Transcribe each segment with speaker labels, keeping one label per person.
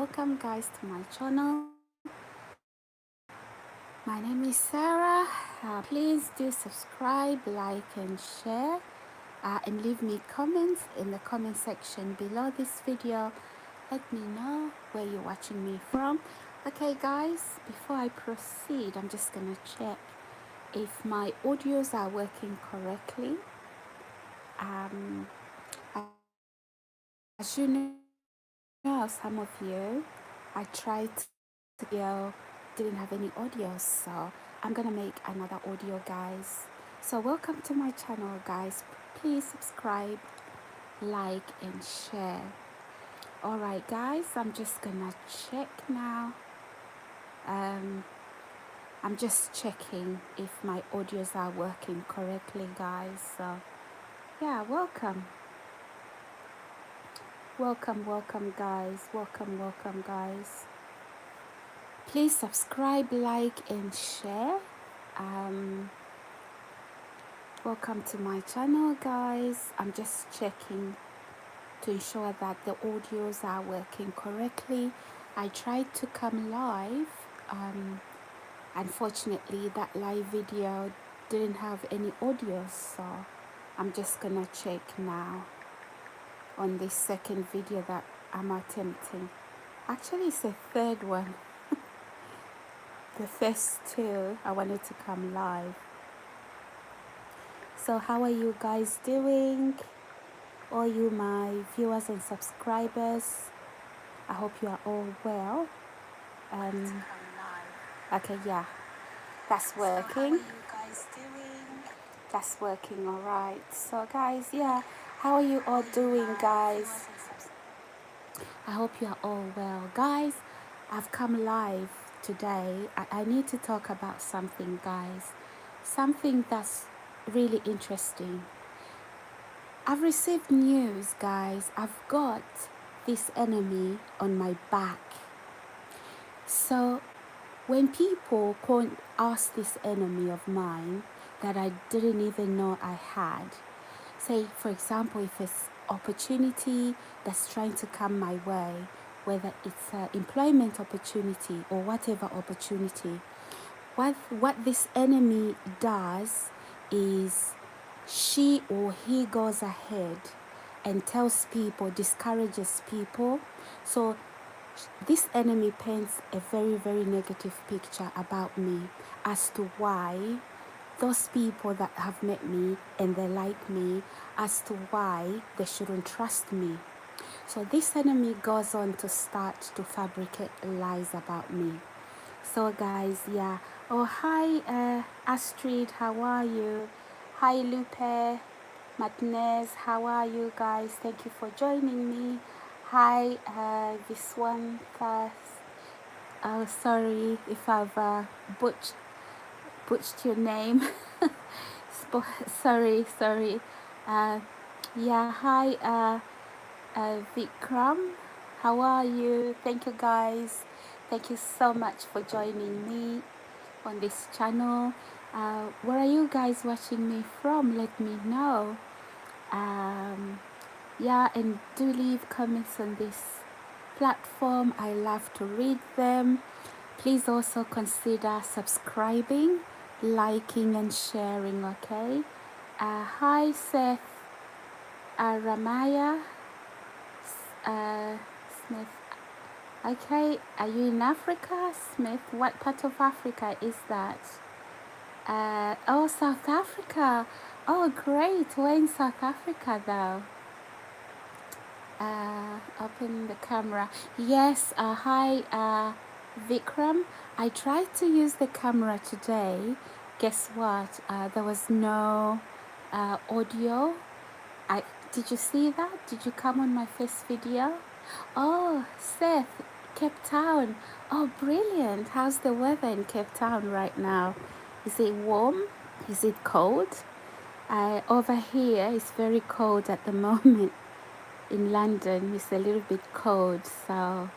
Speaker 1: welcome guys to my channel. My name is Sarah. Please do subscribe, like and share, and leave me comments in the comment section below this video. Let me know where you're watching me from. Okay guys, before I proceed, I'm just gonna check if my audios are working correctly. As you know, some of you, I tried to video, didn't have any audio, so I'm gonna make another audio guys. So welcome to my channel guys. Please subscribe, like and share. Alright guys, I'm just gonna check now. I'm just checking if my audios are working correctly guys. So yeah, welcome guys, welcome guys. Please subscribe, like and share. Welcome to my channel guys. I'm just checking to ensure that the audios are working correctly. I tried to come live. Unfortunately that live video didn't have any audio, so I'm just gonna check now on this second video that I'm attempting. Actually it's the third one. The first two I wanted to come live. So how are you guys doing? All you my viewers and subscribers, I hope you are all well. Okay, yeah, that's working. So how are you guys doing? That's working all right. So guys, yeah, how are you all doing guys? I hope you are all well guys. I've come live today. I need to talk about something guys, something that's really interesting. I've received news guys. I've got this enemy on my back. So when people ask this enemy of mine that I didn't even know I had, say for example if it's opportunity that's trying to come my way, whether it's an employment opportunity or whatever opportunity, what this enemy does is she or he goes ahead and tells people, discourages people. So this enemy paints a very negative picture about me as to why those people that have met me and they like me, as to why they shouldn't trust me. So this enemy goes on to start to fabricate lies about me. So guys, yeah. Oh hi Astrid, how are you? Hi Lupe Martinez, how are you guys? Thank you for joining me. Hi this one first. Oh sorry if I've butchered your name. sorry. Yeah, hi Vikram, how are you? Thank you guys. Thank you so much for joining me on this channel. Where are you guys watching me from? Let me know. Yeah, and do leave comments on this platform. I love to read them. Please also consider subscribing, liking and sharing, okay? Hi Seth Ramaya Smith. Okay, are you in Africa, Smith? What part of Africa is that? Oh, South Africa. Oh, great. We're in South Africa, though. Open the camera. Yes, hi, Vikram. I tried to use the camera today. Guess what? There was no audio. Did you see that? Did you come on my first video? Oh, Seth, Cape Town. Oh, brilliant. How's the weather in Cape Town right now? Is it warm? Is it cold? Over here, it's very cold at the moment. In London, it's a little bit cold. So,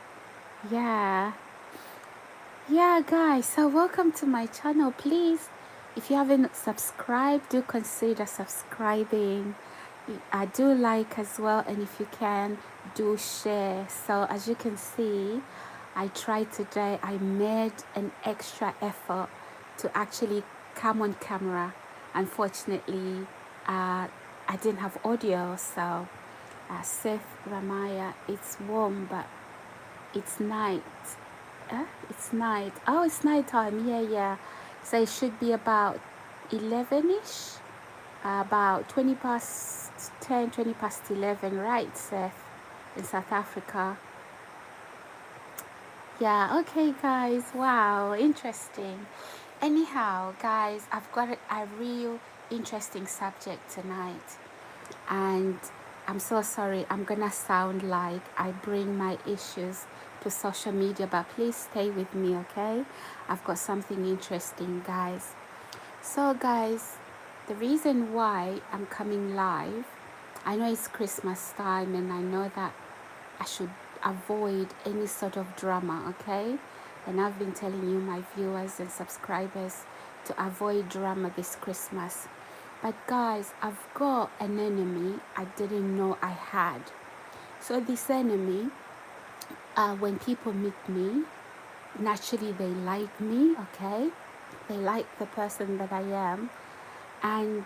Speaker 1: yeah. Yeah, guys. So, welcome to my channel. Please, if you haven't subscribed, do consider subscribing. I do like as well, and if you can, do share. So as you can see, I tried today, I made an extra effort to actually come on camera. Unfortunately, I didn't have audio, so Seth Ramaya, it's warm, but it's night. It's night. Oh, it's night time. Yeah, yeah. So it should be about 11ish, about 20 past 10, 20 past 11, right, Seth, in South Africa. Yeah, okay, guys. Wow, interesting. Anyhow, guys, I've got a real interesting subject tonight. And I'm so sorry, I'm gonna sound like I bring my issues to social media, but please stay with me, okay? I've got something interesting, guys. So, guys, the reason why I'm coming live, I know it's Christmas time and I know that I should avoid any sort of drama, okay? And I've been telling you, my viewers and subscribers, to avoid drama this Christmas. But guys, I've got an enemy I didn't know I had. So this enemy, when people meet me, naturally they like me, okay? They like the person that I am. And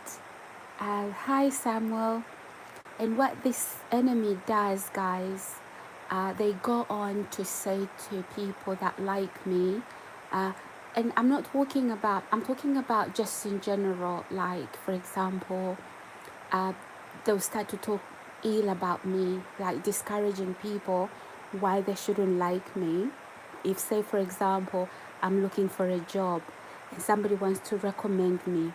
Speaker 1: hi Samuel. And what this enemy does, guys, they go on to say to people that like me, and I'm talking about just in general, like, for example, uh, they'll start to talk ill about me, like discouraging people why they shouldn't like me. If, say, for example, I'm looking for a job and somebody wants to recommend me,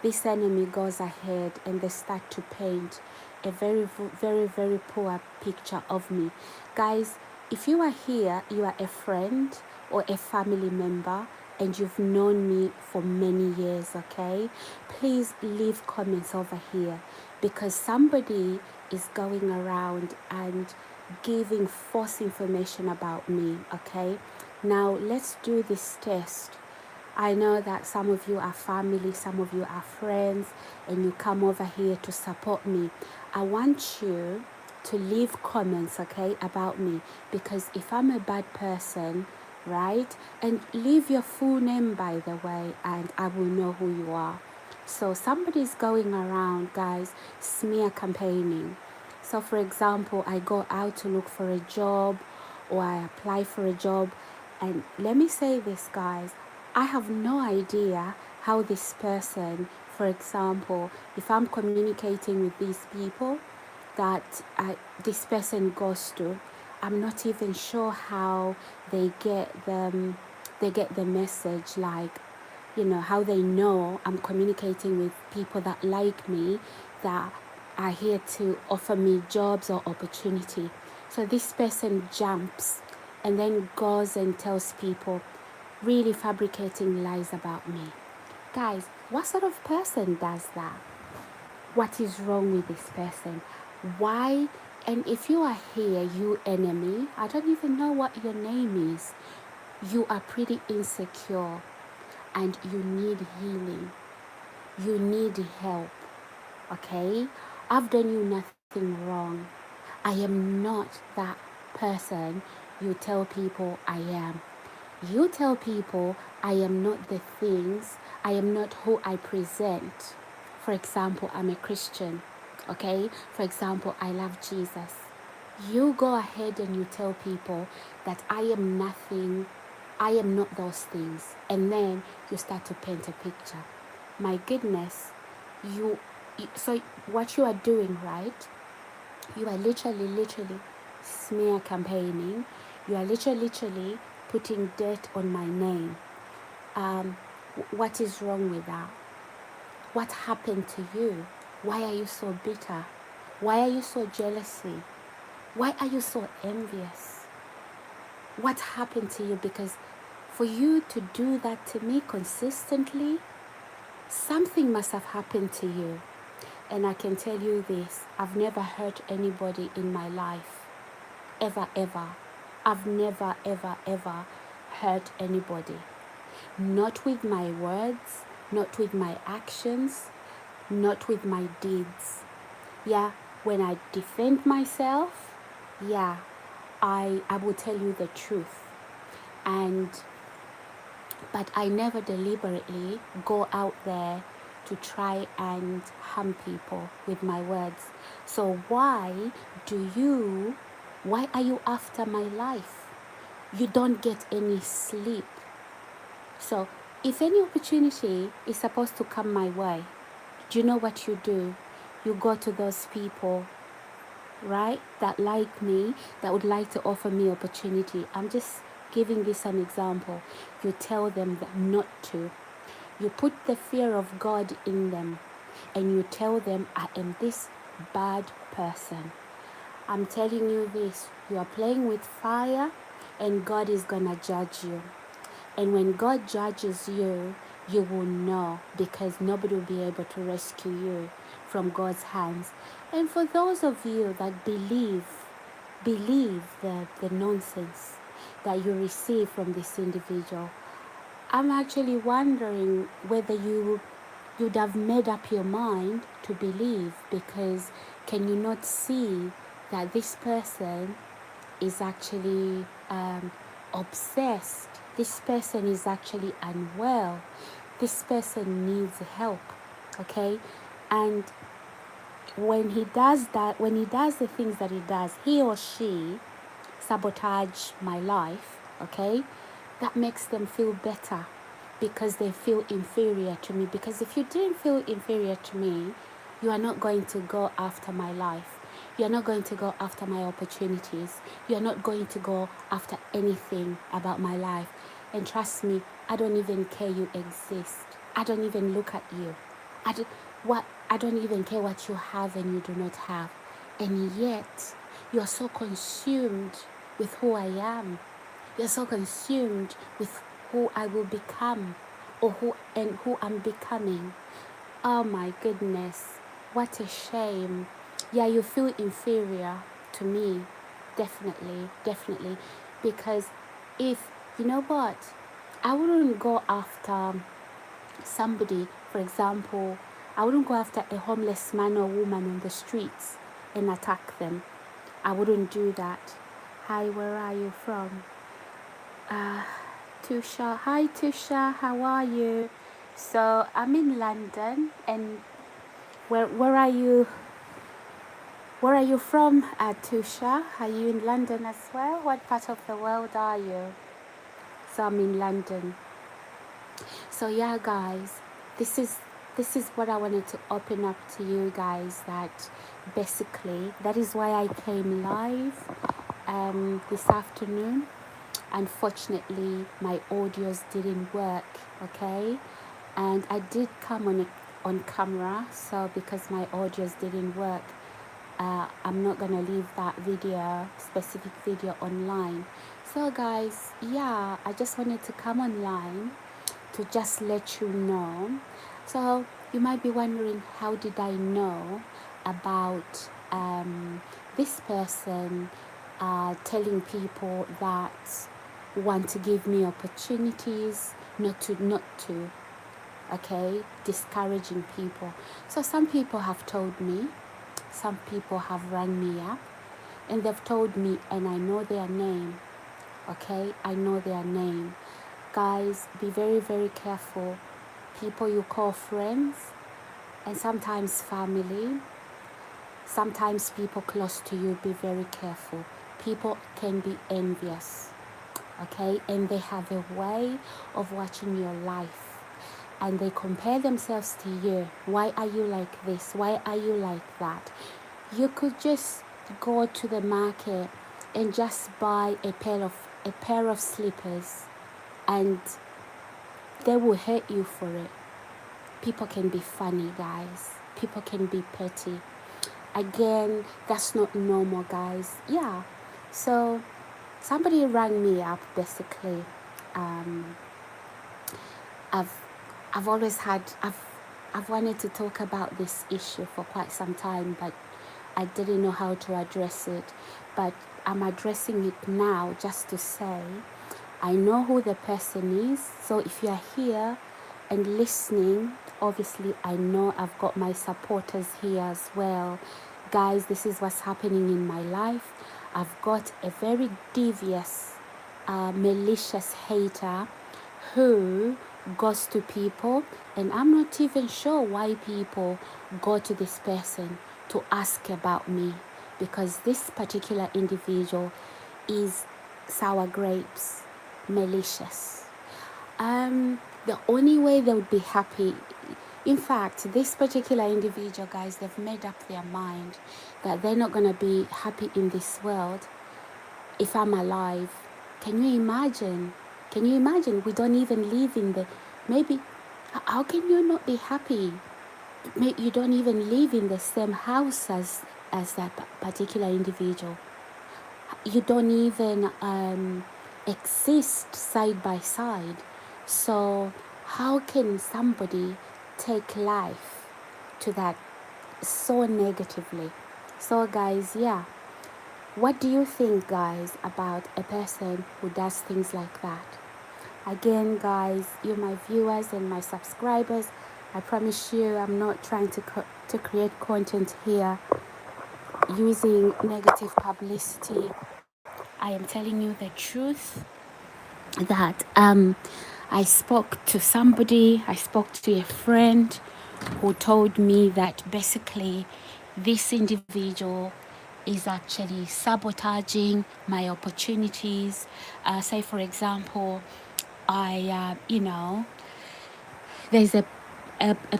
Speaker 1: this enemy goes ahead and they start to paint a very, very, very poor picture of me. Guys, if you are here, you are a friend or a family member and you've known me for many years, okay? Please leave comments over here because somebody is going around and giving false information about me, okay? Now, let's do this test. I know that some of you are family, some of you are friends, and you come over here to support me. I want you to leave comments, okay, about me, because if I'm a bad person, right, and leave your full name, by the way, and I will know who you are. So somebody's going around, guys, smear campaigning. So for example, I go out to look for a job or I apply for a job, and let me say this, guys, I have no idea how this person, for example, if I'm communicating with these people that this person goes to, I'm not even sure how they get the message, like, you know, how they know I'm communicating with people that like me, that are here to offer me jobs or opportunity. So this person jumps and then goes and tells people, really fabricating lies about me. Guys, what sort of person does that? What is wrong with this person? Why? And if you are here, you enemy, I don't even know what your name is. You are pretty insecure and you need healing. You need help. Okay? I've done you nothing wrong. I am not that person you tell people I am. You tell people I am not the things, I am not who I present. For example, I'm a Christian, okay? For example, I love Jesus. You go ahead and you tell people that I am nothing, I am not those things. And then you start to paint a picture. My goodness, so what you are doing, right? You are literally smear campaigning. You are literally putting dirt on my name. Um, what is wrong with that? What happened to you? Why are you so bitter? Why are you so jealousy? Why are you so envious? What happened to you? Because for you to do that to me consistently, something must have happened to you. And I can tell you this, I've never hurt anybody in my life. Ever, ever. I've never, ever hurt anybody. Not with my words, not with my actions, not with my deeds. Yeah, when I defend myself, yeah, I will tell you the truth. And but I never deliberately go out there to try and harm people with my words. So why are you after my life? You don't get any sleep. So if any opportunity is supposed to come my way, do you know what you do? You go to those people, right, that like me, that would like to offer me opportunity. I'm just giving this an example. You tell them that not to. You put the fear of God in them and you tell them, I am this bad person. I'm telling you this, you are playing with fire and God is gonna judge you. And when God judges you, you will know, because nobody will be able to rescue you from God's hands. And for those of you that believe the nonsense that you receive from this individual, I'm actually wondering whether you'd have made up your mind to believe, because can you not see that this person is actually obsessed? This person is actually unwell. This person needs help, okay? And when he does the things that he does, he or she sabotage my life, okay? That makes them feel better because they feel inferior to me. Because if you didn't feel inferior to me, you are not going to go after my life. You're not going to go after my opportunities. You're not going to go after anything about my life. And trust me, I don't even care you exist. I don't even look at you. I don't even care what you have and you do not have. And yet, you're so consumed with who I am. You're so consumed with who I will become, or who I'm becoming. Oh my goodness, what a shame. Yeah, you feel inferior to me. Definitely. Because if, you know what, I wouldn't go after somebody, for example, I wouldn't go after a homeless man or woman on the streets and attack them. I wouldn't do that. Hi, where are you from? Tusha. Hi, Tusha. How are you? So I'm in London, and where are you? Where are you from, Tusha? Are you in London as well? What part of the world are you? So I'm in London. So yeah, guys, this is what I wanted to open up to you guys. That basically that is why I came live this afternoon. Unfortunately, my audios didn't work, okay, and I did come on camera. So because my audios didn't work, I'm not gonna leave that specific video online. So guys, yeah, I just wanted to come online to just let you know. So you might be wondering, how did I know about this person telling people that want to give me opportunities, not to, okay, discouraging people. So some people have told me, some people have rang me up, and they've told me, and I know their name, okay, I know their name. Guys, be very careful. People you call friends, and sometimes family, sometimes people close to you, be very careful. People can be envious, okay, and they have a way of watching your life, and they compare themselves to you. Why are you like this? Why are you like that? You could just go to the market and just buy a pair of slippers, and they will hate you for it. People can be funny, guys. People can be petty. Again, that's not normal, guys. Yeah. So somebody rang me up basically. I've always had I've wanted to talk about this issue for quite some time, but I didn't know how to address it. But I'm addressing it now just to say I know who the person is. So if you're here and listening, obviously I know I've got my supporters here as well. guys, this is what's happening in my life. I've got a very devious, malicious hater who goes to people, and I'm not even sure why people go to this person to ask about me, because this particular individual is sour grapes, malicious. The only way they would be happy, in fact, this particular individual, guys, they've made up their mind that they're not going to be happy in this world if I'm alive. Can you imagine? Can you imagine? We don't even live in the, maybe, how can you not be happy? You don't even live in the same house as that particular individual. You don't even exist side by side. So how can somebody take life to that so negatively? So guys, yeah, what do you think, guys, about a person who does things like that? Again, guys, you my viewers and my subscribers, I promise you I'm not trying to create content here using negative publicity. I am telling you the truth that I spoke to somebody, I spoke to a friend who told me that basically this individual is actually sabotaging my opportunities. Say, for example, there's a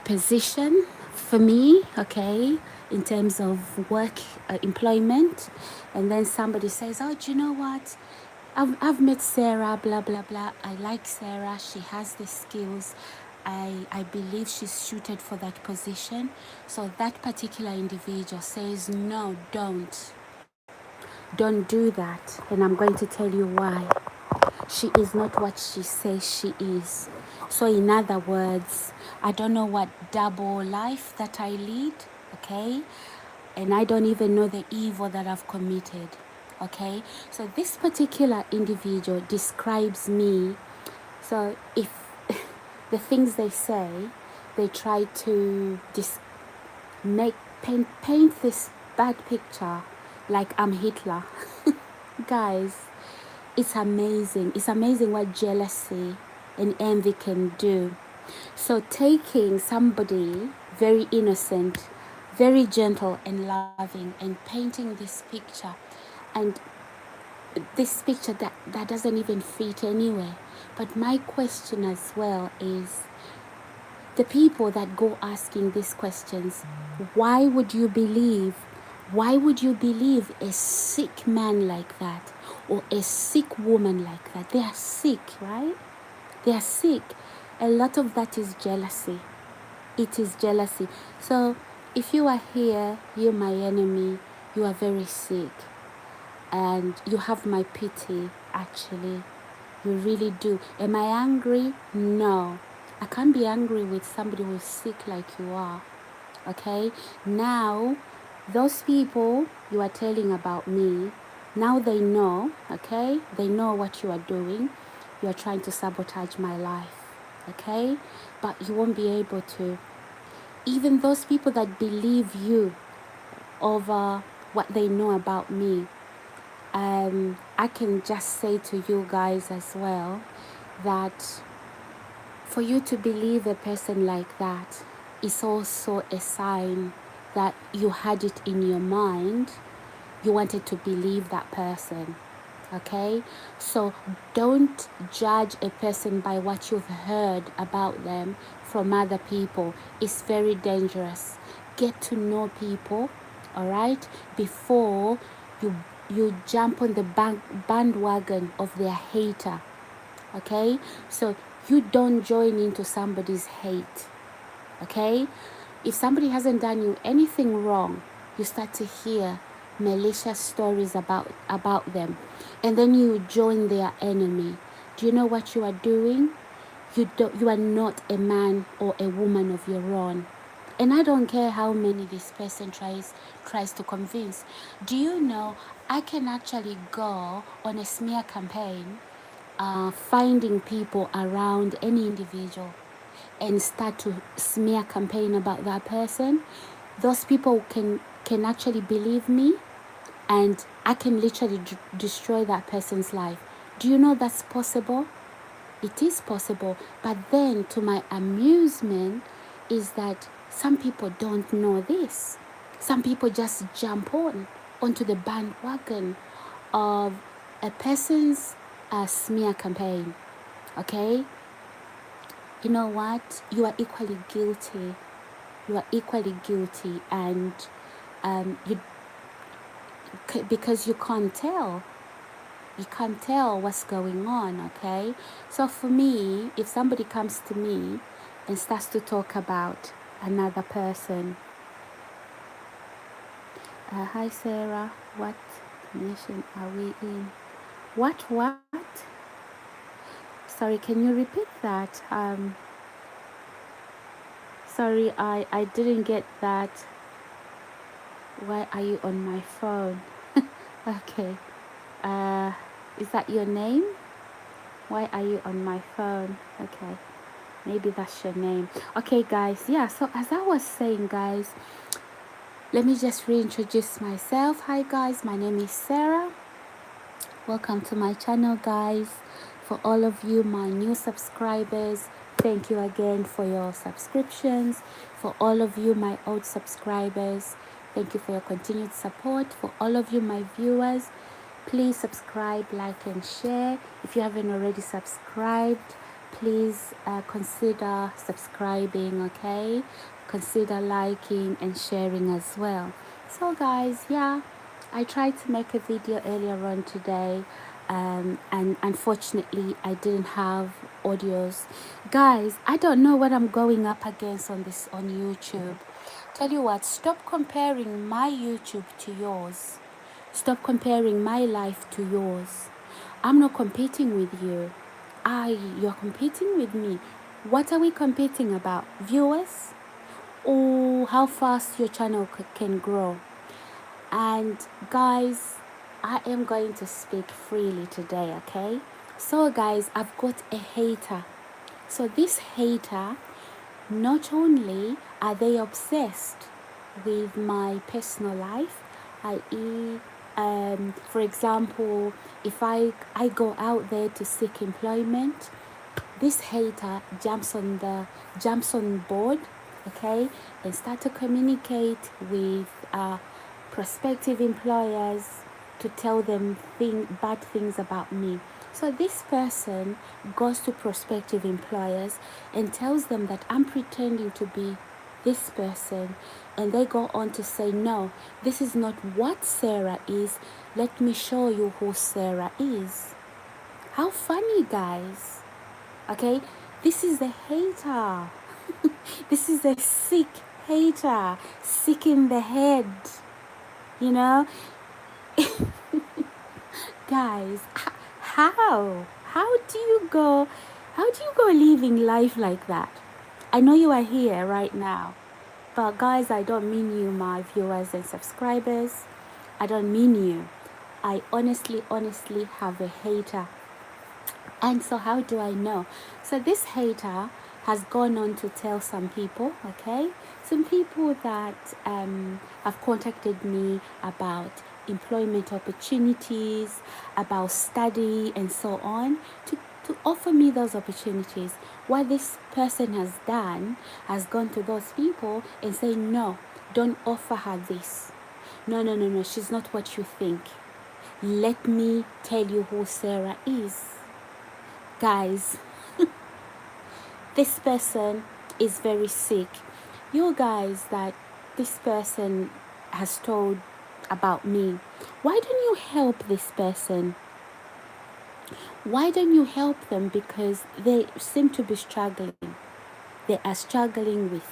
Speaker 1: position for me, okay, in terms of work, employment, and then somebody says, oh, do you know what? I've met Sarah, blah, blah, blah. I like Sarah. She has the skills. I believe she's suited for that position. So that particular individual says, no, don't do that. And I'm going to tell you why. She is not what she says she is. So in other words, I don't know what double life that I lead, okay? And I don't even know the evil that I've committed, okay? So this particular individual describes me. So if the things they say, they try to paint this bad picture like I'm Hitler. Guys, it's amazing. It's amazing what jealousy and envy can do. So taking somebody very innocent, very gentle and loving, and painting this picture, and this picture that doesn't even fit anywhere. But my question as well is, the people that go asking these questions, why would you believe a sick man like that, or a sick woman like that? They are sick, right? They are sick. A lot of that is jealousy. It is jealousy. So if you are here, you're my enemy, you are very sick, and you have my pity, actually. You really do. Am I angry? No. I can't be angry with somebody who's sick like you are. Okay? Now, those people you are telling about me, now they know, okay? They know what you are doing. You are trying to sabotage my life, okay? But you won't be able to. Even those people that believe you over what they know about me, I can just say to you guys as well that for you to believe a person like that is also a sign that you had it in your mind. You wanted to believe that person. Okay? So don't judge a person by what you've heard about them from other people. It's very dangerous. Get to know people, all right, before you jump on the bandwagon of their hater. Okay? So you don't join into somebody's hate. Okay? If somebody hasn't done you anything wrong, you start to hear malicious stories about them, and then you join their enemy. Do you know what you are doing? You are not a man or a woman of your own. And I don't care how many this person tries to convince. Do you know I can actually go on a smear campaign, finding people around any individual and start to smear campaign about that person? Those people can can actually believe me, and I can literally destroy that person's life. Do you know that's possible? It is possible. But then, to my amusement, is that some people don't know this. Some people just jump onto the bandwagon of a person's smear campaign. Okay? You know what? You are equally guilty. You are equally guilty, and you because you can't tell. You can't tell what's going on, okay? So for me, if somebody comes to me and starts to talk about another person, hi Sarah, what nation are we in? What? Sorry, can you repeat that? Sorry, I didn't get that. Why are you on my phone? Okay. Is that your name? Why are you on my phone? Okay. Maybe that's your name. Okay, guys. Yeah, so as I was saying, guys, let me just reintroduce myself. Hi, guys. My name is Sarah. Welcome to my channel, guys. For all of you, my new subscribers, thank you again for your subscriptions. For all of you, my old subscribers, thank you for your continued support. For all of you, my viewers, please subscribe, like, and share. If you haven't already subscribed, please consider subscribing, okay? Consider liking and sharing as well. So guys, yeah, I tried to make a video earlier on today, and unfortunately I didn't have audios. Guys, I don't know what I'm going up against on YouTube. Tell you what, stop comparing my YouTube to yours. Stop comparing my life to yours. I'm not competing with you. You're competing with me. What are we competing about? Viewers? Or how fast your channel can grow? And guys, I am going to speak freely today, okay? So guys, I've got a hater. So this hater, not only are they obsessed with my personal life, i.e., for example, if I go out there to seek employment, this hater jumps on board, okay, and start to communicate with prospective employers to tell them bad things about me. So this person goes to prospective employers and tells them that I'm pretending to be this person, and they go on to say, no, this is not what Sarah is. Let me show you who Sarah is. How funny, guys. Okay, this is a hater. This is a sick hater, sick in the head, you know. Guys, how do you go living life like that? I know you are here right now, but guys, I don't mean you, my viewers and subscribers. I don't mean you. I honestly have a hater. And so how do I know? So this hater has gone on to tell some people, okay, some people that have contacted me about employment opportunities, about study and so on, to offer me those opportunities. What this person has done has gone to those people and say, no, don't offer her this. No, she's not what you think. Let me tell you who Sarah is. Guys, this person is very sick. You guys that this person has told about me, why don't you help this person? Why don't you help them? Because they seem to be struggling. They are struggling with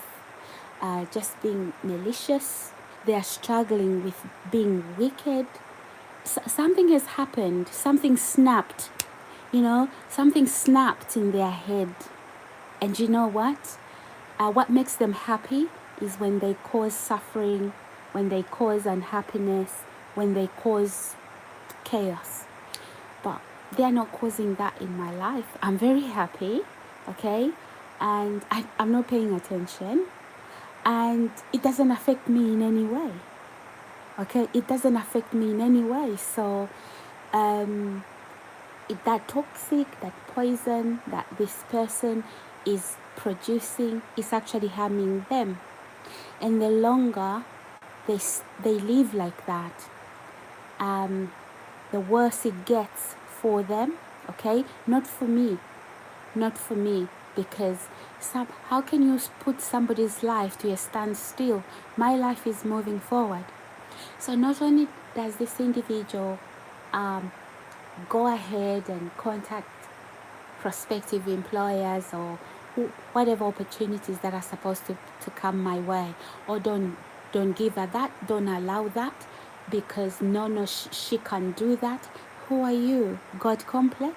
Speaker 1: just being malicious. They are struggling with being wicked. Something has happened. Something snapped. You know, something snapped in their head. And you know what? What makes them happy is when they cause suffering, when they cause unhappiness, when they cause chaos. But they are not causing that in my life. I'm very happy, okay? And I'm not paying attention. And it doesn't affect me in any way. Okay, it doesn't affect me in any way. So um, that toxic, that poison that this person is producing is actually harming them. And the longer they live like that, um, the worse it gets for them. Okay, not for me, not for me, because how can you put somebody's life to a standstill? My life is moving forward. So not only does this individual um, go ahead and contact prospective employers or whatever opportunities that are supposed to come my way, or don't give her that, don't allow that, because no, she can do that. Who are you, God complex?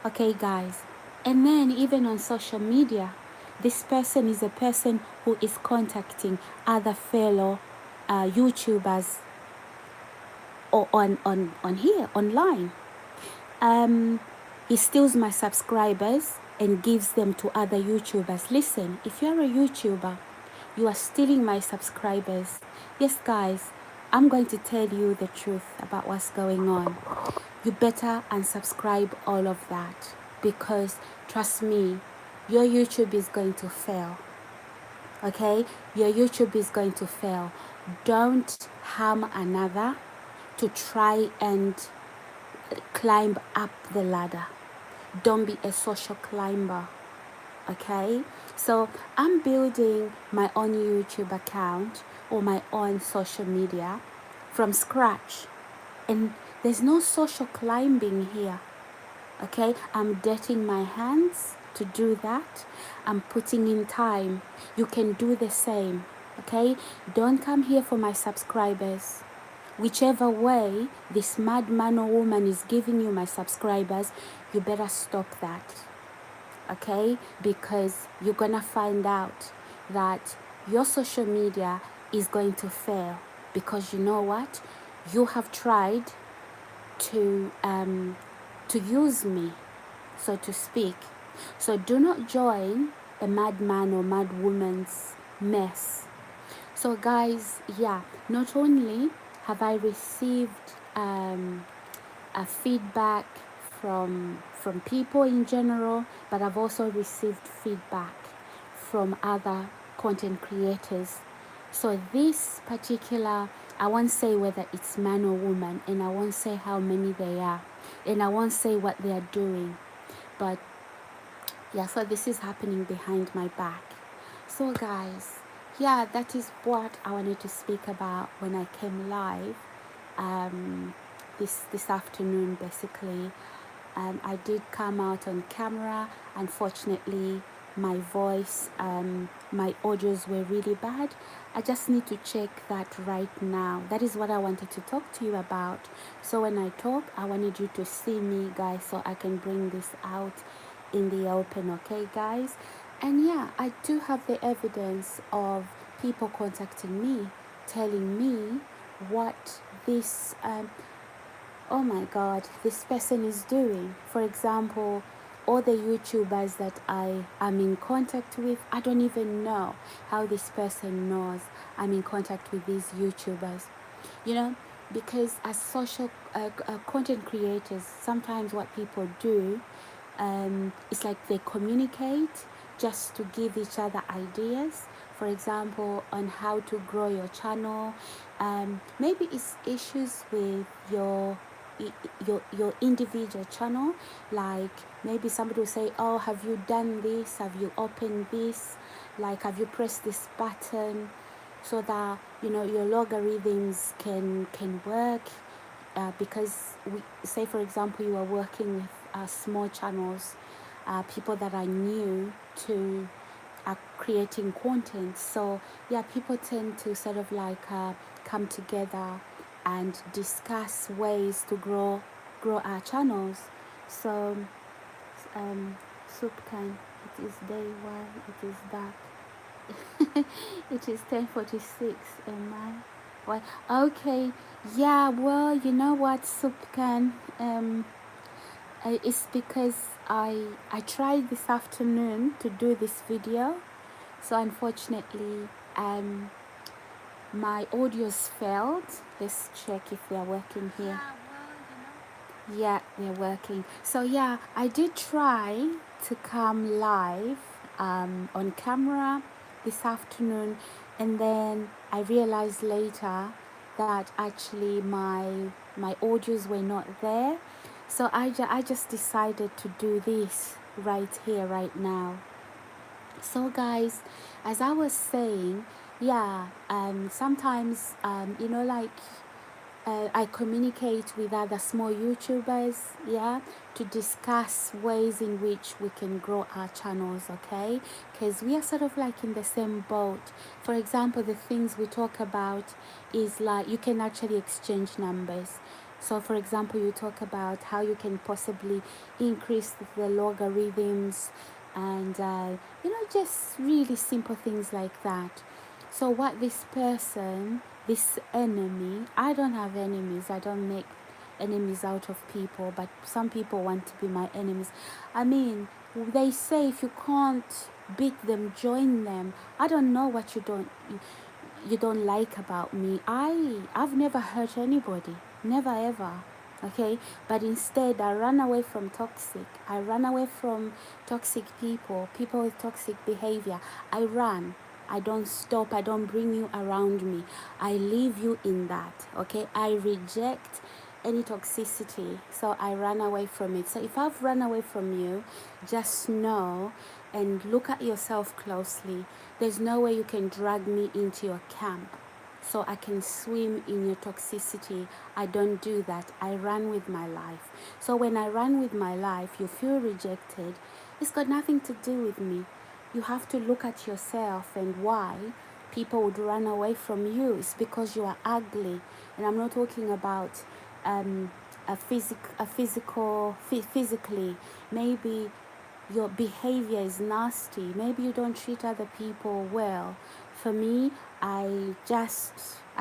Speaker 1: Okay, guys. And then even on social media, this person is a person who is contacting other fellow YouTubers, or on here online. um, he steals my subscribers and gives them to other YouTubers. Listen, if you're a YouTuber, you are stealing my subscribers. Yes, guys, I'm going to tell you the truth about what's going on. You better unsubscribe all of that, because trust me, your YouTube is going to fail. Okay, your YouTube is going to fail. Don't harm another to try and climb up the ladder. Don't be a social climber. Okay, so I'm building my own YouTube account or my own social media from scratch, and there's no social climbing here. Okay, I'm dirtying my hands to do that. I'm putting in time. You can do the same. Okay, don't come here for my subscribers. Whichever way this madman or woman is giving you my subscribers, you better stop that. Okay, because you're gonna find out that your social media is going to fail, because you know what, you have tried to use me, so to speak. So do not join a madman or mad woman's mess. So guys, yeah, not only have I received a feedback from people in general, but I've also received feedback from other content creators. So this particular, I won't say whether it's man or woman, and I won't say how many they are, and I won't say what they are doing, but yeah, so this is happening behind my back. So guys, yeah, that is what I wanted to speak about when I came live this afternoon. Basically, I did come out on camera. Unfortunately, my voice, my audios were really bad. I just need to check that right now. That is what I wanted to talk to you about. So when I talk, I wanted you to see me, guys, so I can bring this out in the open. Okay, guys? And yeah, I do have the evidence of people contacting me, telling me what this oh my god, this person is doing. For example, all the YouTubers that I am in contact with, I don't even know how this person knows I'm in contact with these YouTubers. You know, because as social content creators, sometimes what people do, it's like they communicate just to give each other ideas. For example, on how to grow your channel. Maybe it's issues with your individual channel, like maybe somebody will say, oh, have you done this, have you opened this, like have you pressed this button, so that you know your logarithms can work. Because we say, for example, you are working with small channels, people that are new to creating content. So yeah, people tend to sort of like come together and discuss ways to grow our channels. So soup can, it is day one, it is dark. It is 10:46. Am I? What? Okay. Yeah. Well, you know what, soup can. It's because I tried this afternoon to do this video, so unfortunately, my audios failed. Let's check if they're working here. Yeah, they're working. So yeah, I did try to come live on camera this afternoon, and then I realized later that actually my audios were not there. So I just decided to do this right here, right now. So guys, as I was saying, yeah, sometimes like I communicate with other small YouTubers, yeah, to discuss ways in which we can grow our channels, okay? Because we are sort of like in the same boat. For example, the things we talk about is like you can actually exchange numbers. So, for example, you talk about how you can possibly increase the logarithms and, just really simple things like that. So what this enemy, I don't have enemies. I don't make enemies out of people, but some people want to be my enemies. I mean, they say if you can't beat them, join them. I don't know what you don't like about me. I've never hurt anybody. Never ever. Okay? But instead I run away from toxic. I run away from toxic people with toxic behavior. I run. I don't stop. I don't bring you around me. I leave you in that. Okay? I reject any toxicity. So I run away from it. So if I've run away from you, just know and look at yourself closely. There's no way you can drag me into your camp so I can swim in your toxicity. I don't do that. I run with my life. So when I run with my life, you feel rejected. It's got nothing to do with me. You have to look at yourself and why people would run away from you. It's because you are ugly. And I'm not talking about physically. Maybe your behavior is nasty. Maybe you don't treat other people well. For me, I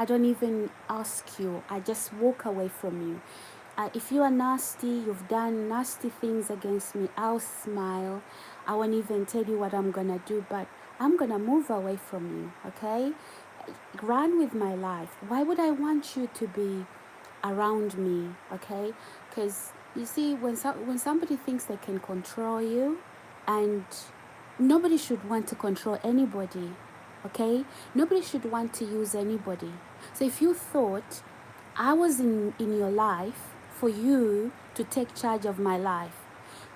Speaker 1: don't even ask you. I just walk away from you. If you are nasty, you've done nasty things against me, I'll smile. I won't even tell you what I'm gonna do, but I'm gonna move away from you, okay? Run with my life. Why would I want you to be around me, okay? Because you see, when somebody thinks they can control you, and nobody should want to control anybody, okay? Nobody should want to use anybody. So if you thought I was in your life for you to take charge of my life,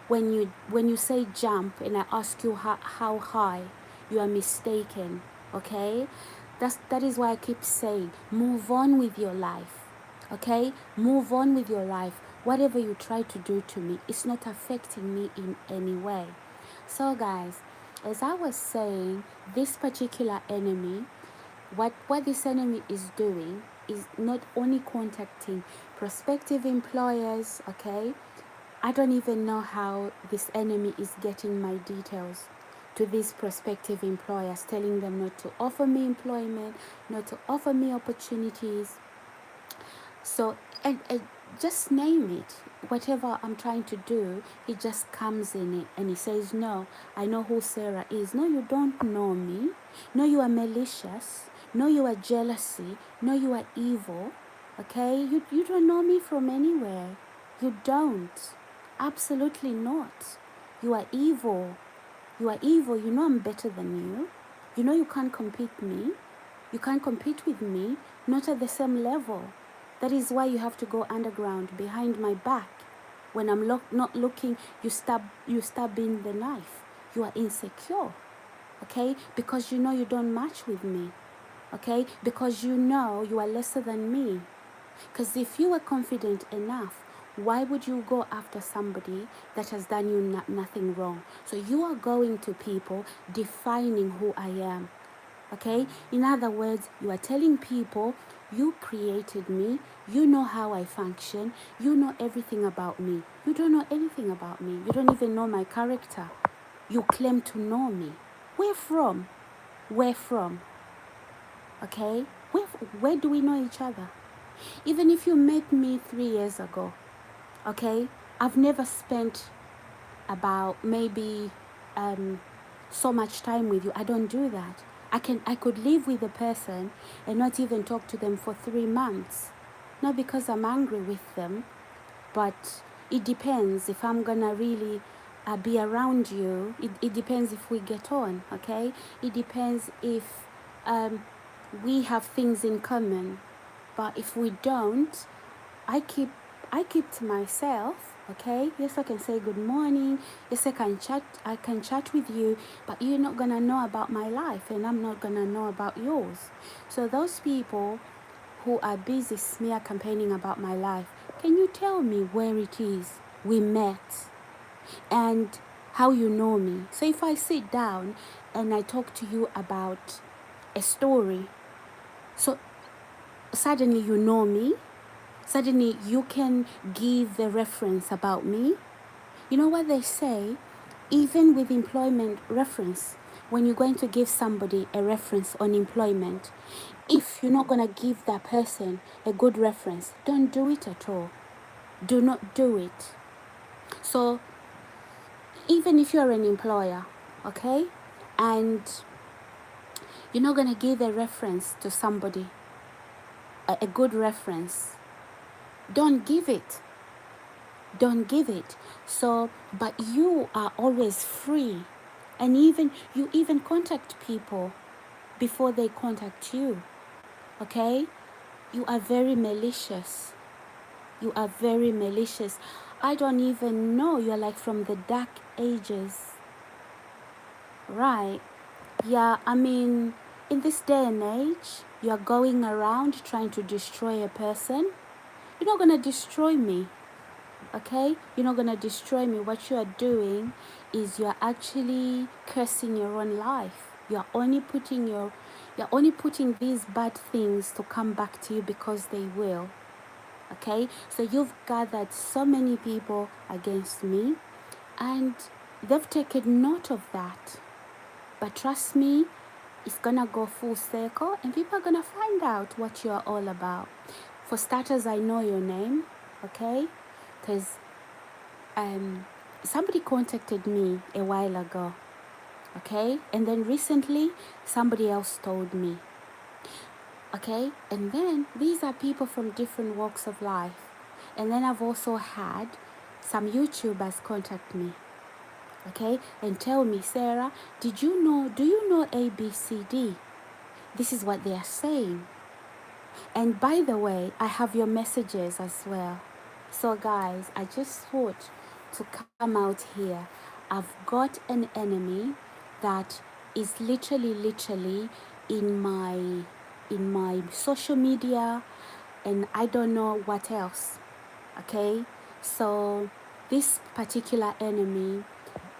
Speaker 1: when you say jump and I ask you how high, you are mistaken, okay? That is why I keep saying, move on with your life, okay? Move on with your life. Whatever you try to do to me, it's not affecting me in any way. So guys, as I was saying, this particular enemy, what this enemy is doing is not only contacting prospective employers, okay? I don't even know how this enemy is getting my details to these prospective employers, telling them not to offer me employment, not to offer me opportunities. So, and just name it. Whatever I'm trying to do, he just comes in it and he says, no, I know who Sarah is. No, you don't know me. No, you are malicious. No, you are jealousy. No, you are evil. Okay? You don't know me from anywhere. You don't. Absolutely not. You are evil. You are evil. You know I'm better than you. You know you can't compete me. You can't compete with me. Not at the same level. That is why you have to go underground behind my back. When I'm not looking, you stab in the knife. You are insecure. Okay? Because you know you don't match with me. Okay? Because you know you are lesser than me. Because if you were confident enough, why would you go after somebody that has done you nothing wrong? So you are going to people defining who I am. Okay? In other words, you are telling people, you created me, you know how I function, you know everything about me. You don't know anything about me. You don't even know my character. You claim to know me. Where from? Where from? Okay? Where do we know each other? Even if you met me 3 years ago, okay? I've never spent about maybe so much time with you. I don't do that. I could live with a person and not even talk to them for 3 months. Not because I'm angry with them, but it depends if I'm gonna really be around you. It depends if we get on, okay? It depends if we have things in common. But if we don't, I keep to myself, okay? Yes, I can say good morning. Yes, I can chat with you, but you're not gonna know about my life, and I'm not gonna know about yours. So those people who are busy smear campaigning about my life, can you tell me where it is we met and how you know me? So if I sit down and I talk to you about a story, so suddenly you know me, suddenly you can give the reference about me. You know what they say? Even with employment reference, when you're going to give somebody a reference on employment, if you're not going to give that person a good reference, don't do it at all. Do not do it. So even if you're an employer, okay, and you're not going to give a reference to somebody, a good reference, don't give it. Don't give it. So, but you are always free, and you even contact people before they contact you, okay? You are very malicious. You are very malicious. I don't even know. You're like from the dark ages, right? Yeah, I mean, in this day and age, you're going around trying to destroy a person. You're not going to destroy me, okay? You're not going to destroy me. What you are doing is you're actually cursing your own life. You're only putting these bad things to come back to you because they will. Okay, so you've gathered so many people against me, and they've taken note of that. But trust me, it's gonna go full circle, and people are gonna find out what you're all about. For starters, I know your name, okay? Because somebody contacted me a while ago, okay? And then recently, somebody else told me, okay? And then these are people from different walks of life. And then I've also had some YouTubers contact me, okay, and tell me, Sarah, do you know ABCD? This is what they are saying. And by the way, I have your messages as well. So guys, I just thought to come out here. I've got an enemy that is literally in my social media, and I don't know what else. Okay, so this particular enemy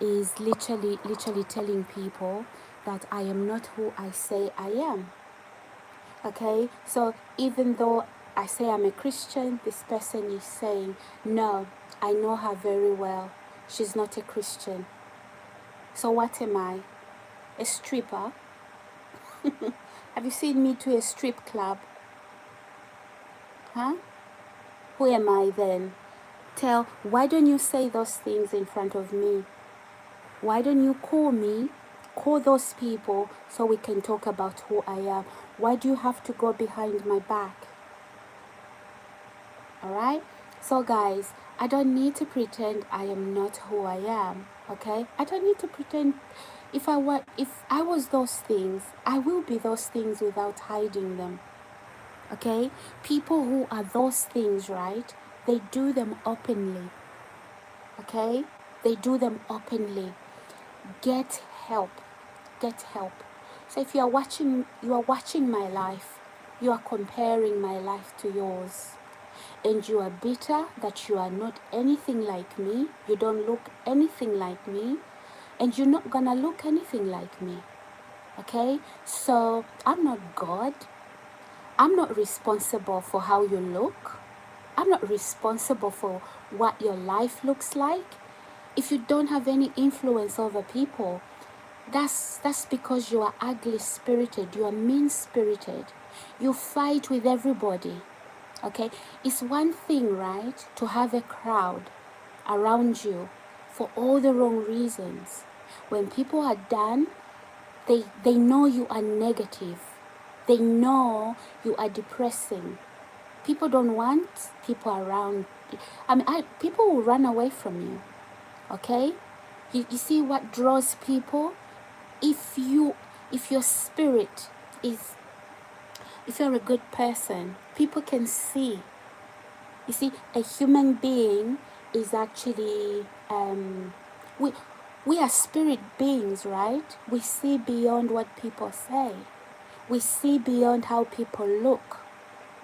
Speaker 1: is literally telling people that I am not who I say I am. Okay, so even though I say I'm a Christian, this person is saying, no, I know her very well. She's not a Christian. So what am I? A stripper? Have you seen me to a strip club? Huh? Who am I then? Why don't you say those things in front of me? Why don't you call those people so we can talk about who I am? Why do you have to go behind my back? Alright? So guys, I don't need to pretend I am not who I am. Okay? I don't need to pretend. If I was those things, I will be those things without hiding them. Okay? People who are those things, right? They do them openly. Okay? They do them openly. Get help. Get help. So if you are watching my life, you are comparing my life to yours, and you are bitter that you are not anything like me, you don't look anything like me, and you're not gonna look anything like me. Okay? So I'm not God. I'm not responsible for how you look. I'm not responsible for what your life looks like. If you don't have any influence over people, that's because you are ugly spirited, you are mean spirited. You fight with everybody. Okay? It's one thing, right, to have a crowd around you for all the wrong reasons. When people are done, They know you are negative. They know you are depressing. People don't want people around. People will run away from you. Okay? You see what draws people? If your spirit is, if you're a good person, people can see. You see, a human being is actually, we are spirit beings, right? We see beyond what people say. We see beyond how people look.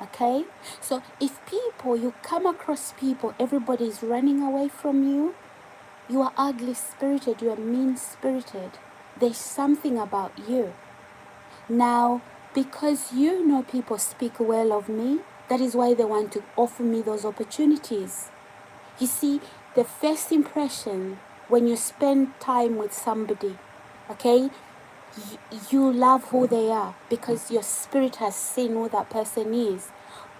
Speaker 1: Okay? So if you come across people, everybody is running away from you, you are ugly spirited, you are mean spirited. There's something about you. Now, because you know people speak well of me, that is why they want to offer me those opportunities. You see, the first impression when you spend time with somebody, okay, you love who they are because your spirit has seen who that person is.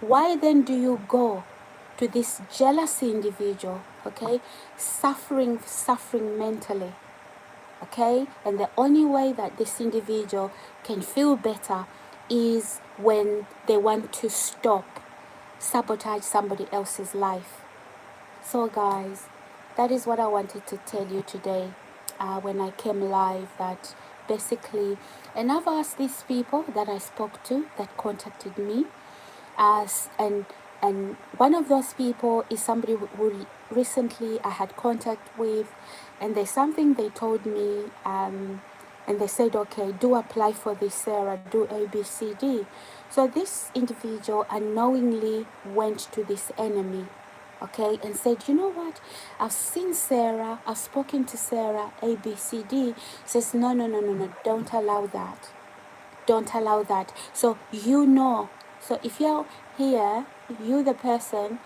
Speaker 1: Why then do you go to this jealous individual, okay, suffering mentally, okay? And the only way that this individual can feel better is when they want to sabotage somebody else's life. So guys, that is what I wanted to tell you today when I came live, that basically, and I've asked these people that I spoke to that contacted me, and one of those people is somebody who recently I had contact with, and there's something they told me, and they said, okay, do apply for this, Sarah, do ABCD. So this individual unknowingly went to this enemy, okay, and said, you know what, I've seen Sarah, I've spoken to Sarah, ABCD. Says, no, don't allow that. Don't allow that. So so if you're here, you the person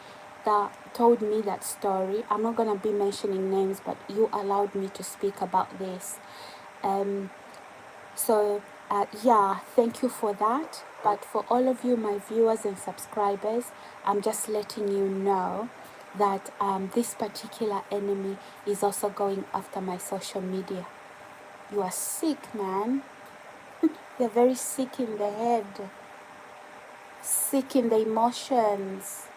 Speaker 1: that told me that story, I'm not going to be mentioning names, but you allowed me to speak about this. Yeah, thank you for that. But for all of you, my viewers and subscribers, I'm just letting you know that this particular enemy is also going after my social media. You are sick, man. You're very sick in the head, sick in the emotions.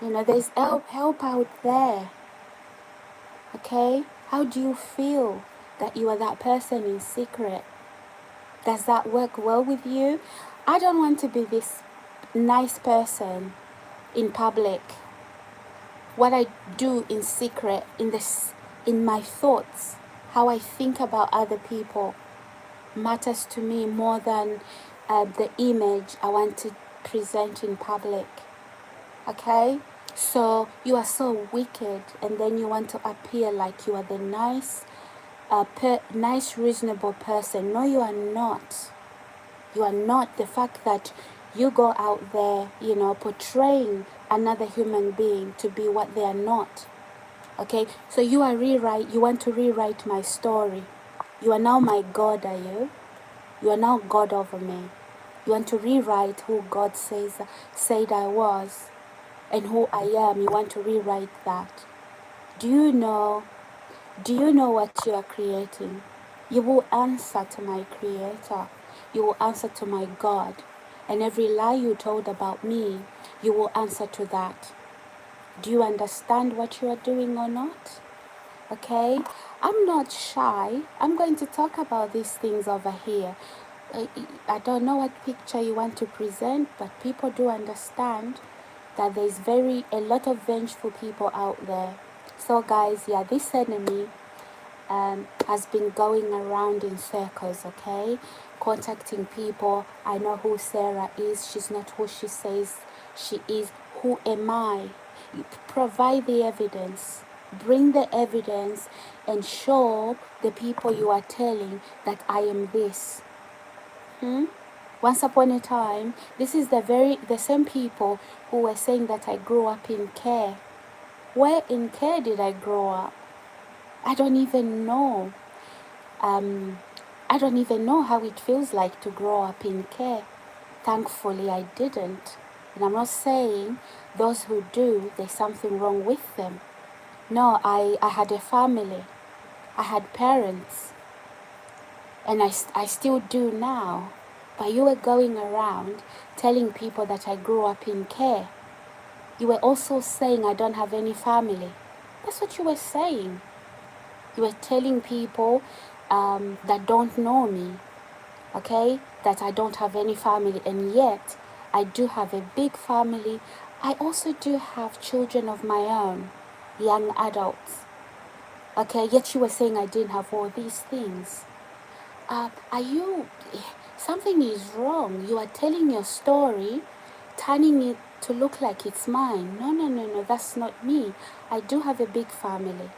Speaker 1: You know, there's help out there. Okay? How do you feel that you are that person in secret? Does that work well with you? I don't want to be this nice person in public. What I do in secret, in my thoughts, how I think about other people, matters to me more than the image I want to present in public. Okay? So you are so wicked, and then you want to appear like you are the nice, reasonable person. No, you are not. You are not. The fact that you go out there, portraying another human being to be what they are not. Okay? So you want to rewrite my story. You are now my God, are you? You are now God over me. You want to rewrite who God said I was and who I am. You want to rewrite that. Do you know what you are creating? You will answer to my Creator. You will answer to my God. And every lie you told about me, you will answer to that. Do you understand what you are doing or not? Okay? I'm not shy. I'm going to talk about these things over here. I don't know what picture you want to present, but people do understand that there's a lot of vengeful people out there. So guys, yeah, this enemy has been going around in circles, okay? Contacting people. I know who Sarah is. She's not who she says she is. Who am I? Provide the evidence. Bring the evidence and show the people you are telling that I am this. Once upon a time, this is the same people who were saying that I grew up in care. Where in care did I grow up? I don't even know. I don't even know how it feels like to grow up in care. Thankfully, I didn't. And I'm not saying those who do, there's something wrong with them. No, I had a family. I had parents. and I still do now. But you were going around telling people that I grew up in care. You were also saying I don't have any family. That's what you were saying. You were telling people that don't know me, okay, that I don't have any family, and yet I do have a big family. I also do have children of my own, young adults, okay, yet you were saying I didn't have all these things. Are you, something is wrong. You are telling your story, turning it to look like it's mine. No, no, no, no, that's not me. I do have a big family,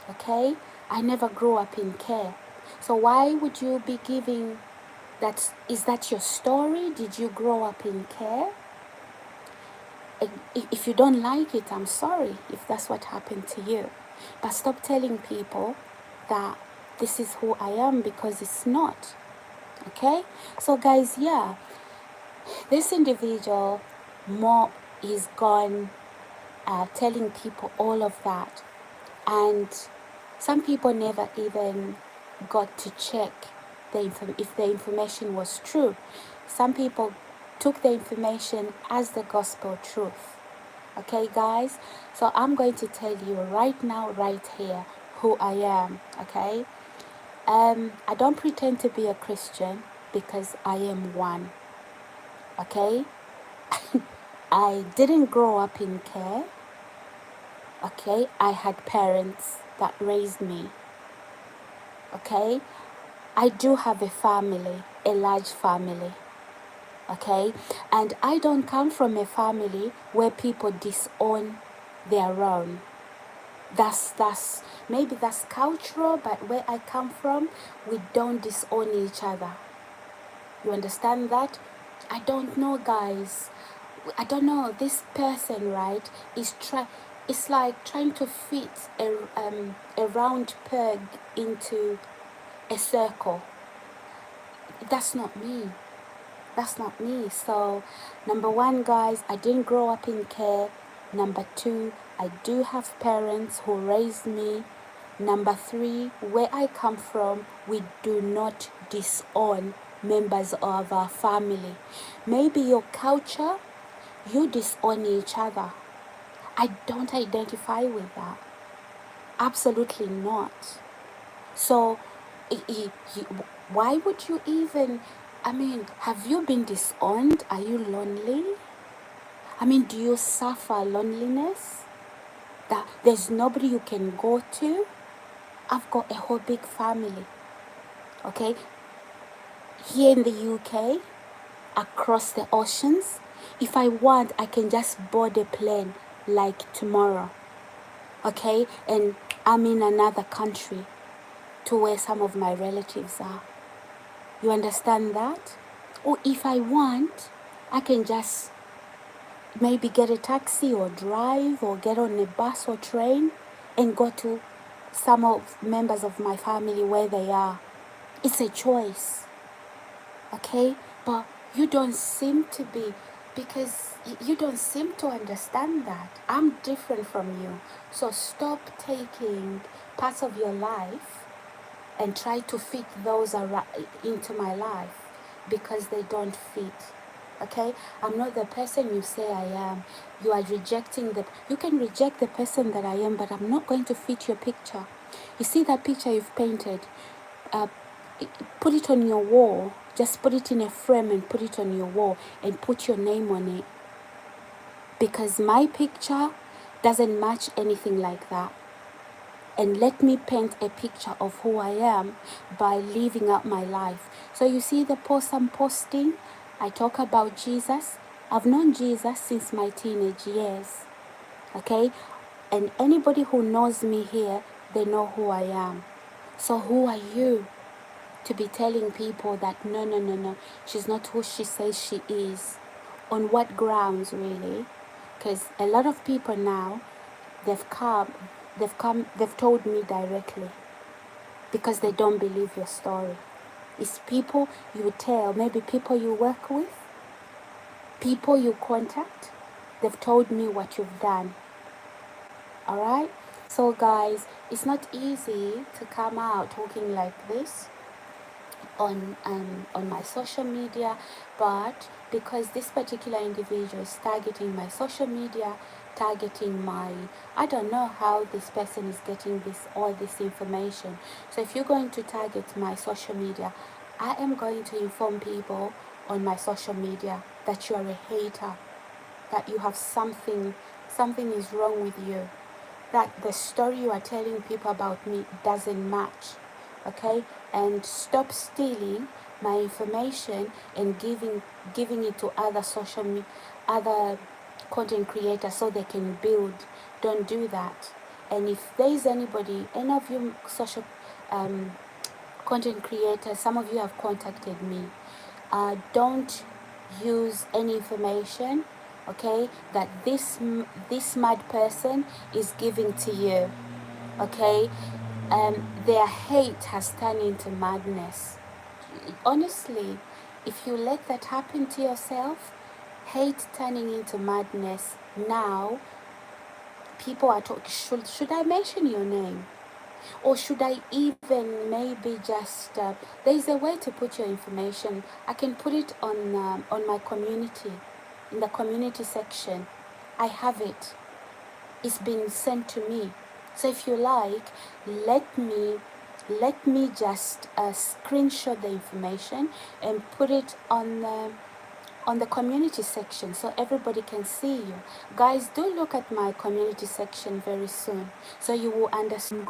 Speaker 1: okay? I never grew up in care. So why would you be giving that? Is that your story? Did you grow up in care? If you don't like it, I'm sorry if that's what happened to you. But stop telling people that this is who I am, because it's not. Okay? So guys, yeah, this individual more is gone telling people all of that. And some people never even got to check if the information was true. Some people took the information as the gospel truth. Okay, guys? So I'm going to tell you right now, right here, who I am. Okay? I don't pretend to be a Christian because I am one. Okay? I didn't grow up in care. Okay? I had parents that raised me. Okay? I do have a family, a large family. Okay? And I don't come from a family where people disown their own. That's maybe that's cultural, but where I come from, we don't disown each other. You understand that? I don't know, guys. I don't know. This person, right, it's like trying to fit a round peg into a circle. That's not me. That's not me. So, number one, guys, I didn't grow up in care. Number two, I do have parents who raised me. Number three, where I come from, we do not disown members of our family. Maybe your culture, you disown each other. I don't identify with that. Absolutely not. So, why would you even, I mean, have you been disowned? Are you lonely? I mean, do you suffer loneliness? That there's nobody you can go to? I've got a whole big family. Okay? Here in the UK, across the oceans, if I want, I can just board a plane like tomorrow. Okay? And I'm in another country to where some of my relatives are. You understand that? Or if I want, I can just maybe get a taxi or drive or get on a bus or train and go to some of members of my family where they are. It's a choice. Okay? But you don't seem to be, because you don't seem to understand that. I'm different from you. So stop taking parts of your life and try to fit those into my life, because they don't fit. Okay? I'm not the person you say I am. You are rejecting you can reject the person that I am, but I'm not going to fit your picture. You see that picture you've painted? Put it on your wall. Just put it in a frame and put it on your wall and put your name on it. Because my picture doesn't match anything like that. And let me paint a picture of who I am by living out my life. So you see the post I'm posting? I talk about Jesus. I've known Jesus since my teenage years. Okay? And anybody who knows me here, they know who I am. So who are you to be telling people that no, no, no, no, she's not who she says she is? On what grounds, really? Because a lot of people now, they've told me directly, because they don't believe your story. It's people you tell, maybe people you work with, people you contact, they've told me what you've done. Alright? So guys, it's not easy to come out talking like this on my social media, but because this particular individual is targeting my social media, targeting my, I don't know how this person is getting all this information. So if you're going to target my social media, I am going to inform people on my social media that you are a hater, that you have something is wrong with you, that the story you are telling people about me doesn't match. Okay, and stop stealing my information and giving it to other content creators so they can build. Don't do that. And if there is any of you social content creators, some of you have contacted me, don't use any information, okay, that this mad person is giving to you, okay. Their hate has turned into madness. Honestly, if you let that happen to yourself, hate turning into madness, now people are talking. Should I mention your name? Or should I even maybe just, there's a way to put your information. I can put it on my community, in the community section. I have it. It's been sent to me. So if you like, let me just screenshot the information and put it on the community section so everybody can see you. Guys, do look at my community section very soon so you will understand.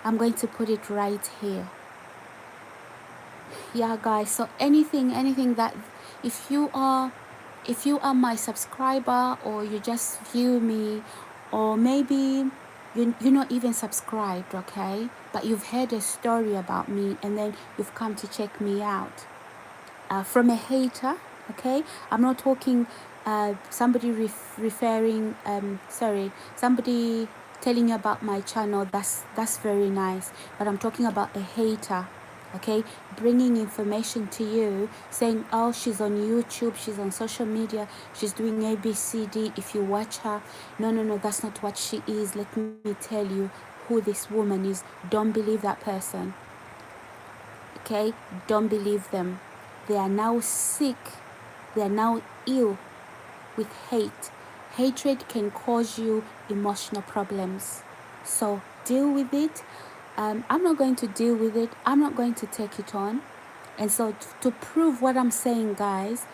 Speaker 1: I'm going to put it right here. Yeah, guys, so anything that, if you are my subscriber, or you just view me, or maybe you're not even subscribed, okay, but you've heard a story about me and then you've come to check me out from a hater, okay. I'm not talking somebody somebody telling you about my channel. That's very nice, but I'm talking about a hater, okay, bringing information to you saying, oh, she's on YouTube, she's on social media, she's doing ABCD, if you watch her. No, that's not what she is. Let me tell you who this woman is. Don't believe that person, okay. Don't believe them. They are now sick, they are now ill with hate. Hatred can cause you emotional problems, so deal with it. I'm not going to deal with it. I'm not going to take it on. And so to prove what I'm saying, guys,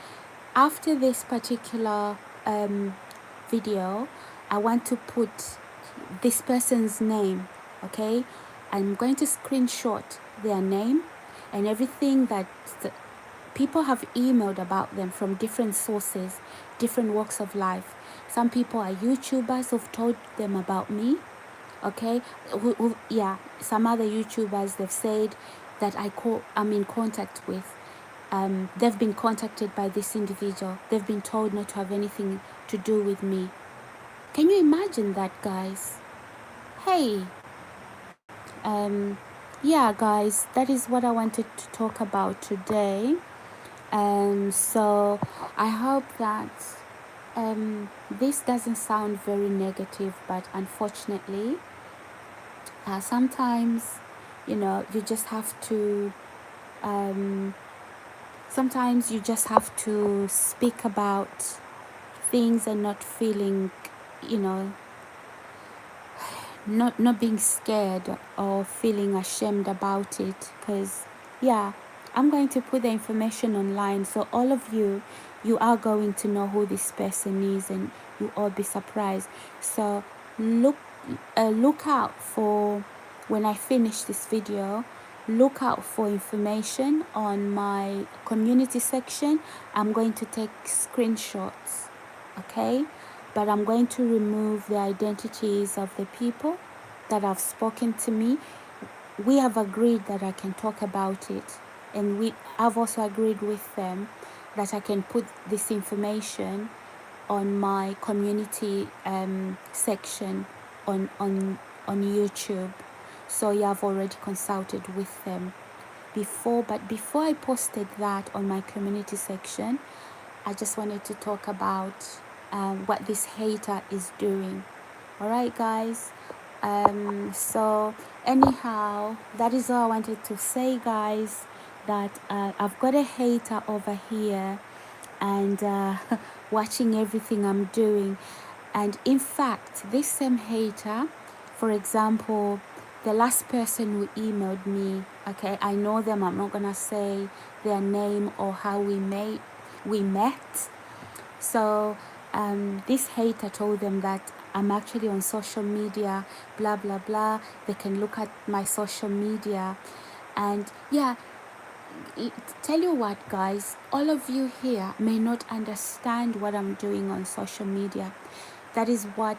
Speaker 1: after this particular video, I want to put this person's name, okay. I'm going to screenshot their name and everything that people have emailed about them from different sources, different walks of life. Some people are YouTubers who've told them about me, okay. Some other YouTubers, they've said that I'm in contact with. They've been contacted by this individual. They've been told not to have anything to do with me. Can you imagine that, guys? Hey, yeah, guys, that is what I wanted to talk about today. So I hope that this doesn't sound very negative, but unfortunately, sometimes, you just have to sometimes you just have to speak about things and not feeling, not being scared or feeling ashamed about it. Because I'm going to put the information online, so all of you are going to know who this person is, and you all be surprised. So look out for, when I finish this video, look out for information on my community section. I'm going to take screenshots, okay, but I'm going to remove the identities of the people that have spoken to me. We have agreed that I can talk about it, and I've also agreed with them that I can put this information on my community section on YouTube. So I've already consulted with them before, but before I posted that on my community section, I just wanted to talk about what this hater is doing. Alright, guys, So anyhow, that is all I wanted to say, guys, that I've got a hater over here and watching everything I'm doing. And in fact, this same hater, for example, the last person who emailed me, okay, I know them, I'm not gonna say their name or how we met. So this hater told them that I'm actually on social media, blah blah blah. They can look at my social media, and yeah, tell you what, guys, all of you here may not understand what I'm doing on social media. That is what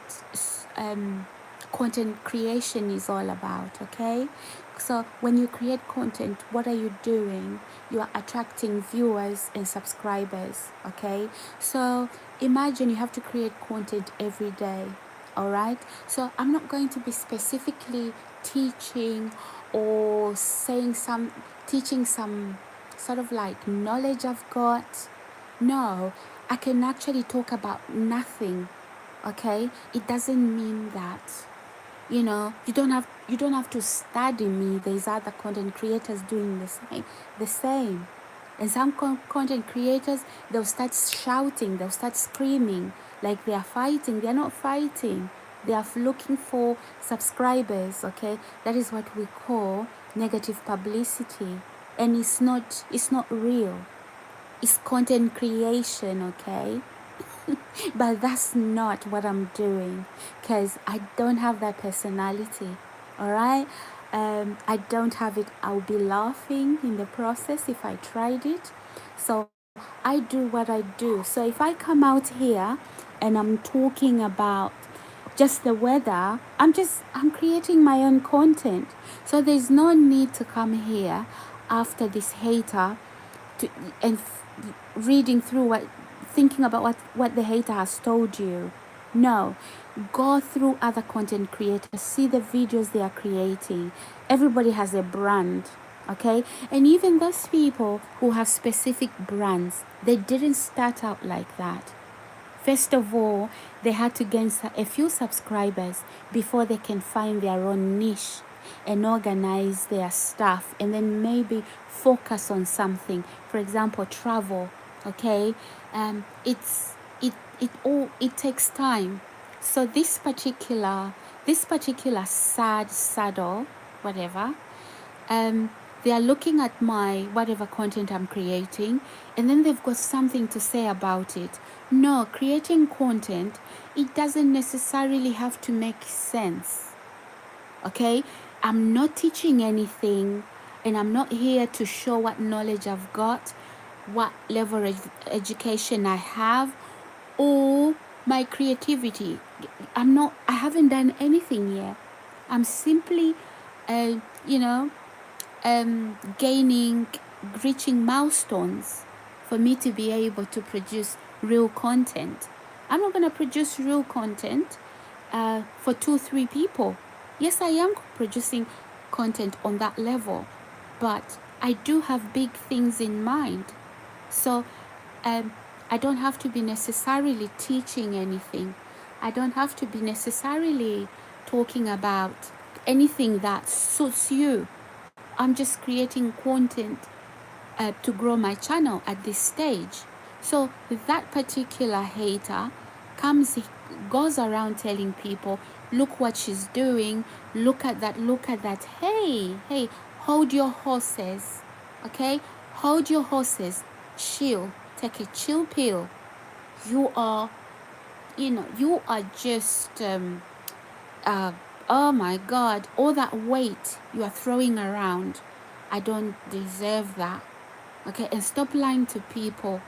Speaker 1: content creation is all about, okay? So when you create content, what are you doing? You are attracting viewers and subscribers, okay? So imagine you have to create content every day, all right? So I'm not going to be specifically teaching or teaching some sort of like knowledge I've got. No, I can actually talk about nothing, okay? It doesn't mean that, you don't have to study me. There's other content creators doing the same. And some content creators, they'll start shouting, they'll start screaming like they are fighting. They're not fighting, they are looking for subscribers, okay? That is what we call negative publicity, and it's not real. It's content creation, okay? But that's not what I'm doing, because I don't have that personality, all right? I don't have it. I'll be laughing in the process if I tried it. So I do what I do. So if I come out here and I'm talking about just the weather, I'm creating my own content. So there's no need to come here after this hater to and reading through thinking about what the hater has told you. No, go through other content creators, see the videos they are creating. Everybody has a brand, okay? And even those people who have specific brands, they didn't start out like that. First of all, they had to gain a few subscribers before they can find their own niche and organize their stuff, and then maybe focus on something. For example, travel, okay? It takes time. So this particular sad saddle, whatever, they are looking at my whatever content I'm creating, and then they've got something to say about it. No, creating content, it doesn't necessarily have to make sense, okay? I'm not teaching anything, and I'm not here to show what knowledge I've got, what level of education I have, or my creativity. I haven't done anything yet. I'm simply, uh, you know, gaining, reaching milestones for me to be able to produce real content. I'm not going to produce real content for 2-3 people. Yes, I am producing content on that level, but I do have big things in mind. So I don't have to be necessarily teaching anything. I don't have to be necessarily talking about anything that suits you. I'm just creating content to grow my channel at this stage. So that particular hater goes around telling people, look what she's doing, look at that. Hey, hold your horses, okay? Hold your horses, chill, take a chill pill. You are just oh my God, all that weight you are throwing around, I don't deserve that. Okay, and stop lying to people.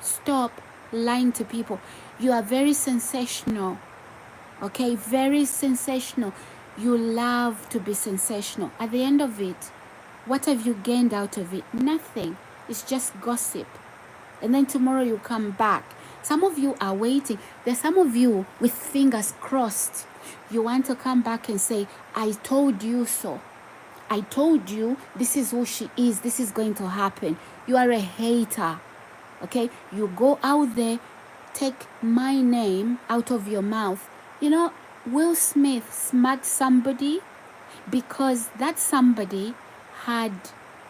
Speaker 1: Stop lying to people. You are very sensational. Okay, very sensational. You love to be sensational. At the end of it, what have you gained out of it? Nothing. It's just gossip. And then tomorrow you come back. Some of you are waiting. There's some of you with fingers crossed. You want to come back and say, I told you so. I told you this is who she is. This is going to happen. You are a hater. Okay? You go out there, take my name out of your mouth. You know, Will Smith smacked somebody because that somebody had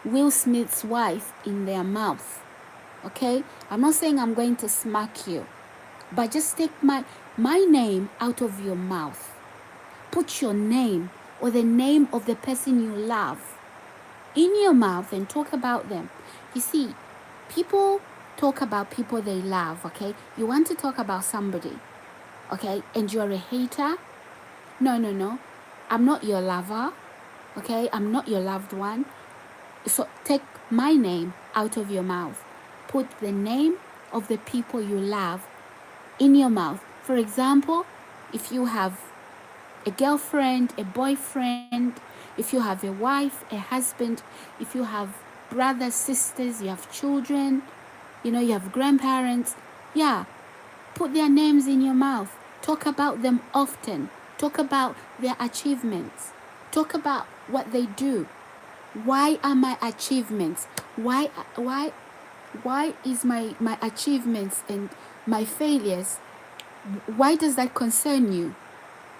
Speaker 1: Will Smith's wife in their mouth. Okay? I'm not saying I'm going to smack you, but just take my name out of your mouth. Put your name or the name of the person you love in your mouth and talk about them. You see, people talk about people they love, okay? You want to talk about somebody, okay? And you're a hater? No. I'm not your lover, okay? I'm not your loved one. So take my name out of your mouth. Put the name of the people you love in your mouth. For example, if you have a girlfriend, a boyfriend, if you have a wife, a husband, if you have brothers, sisters, you have children, you have grandparents, yeah, put their names in your mouth. Talk about them often. Talk about their achievements. Talk about what they do. Why are my achievements? Why is my achievements and my failures? Why does that concern you?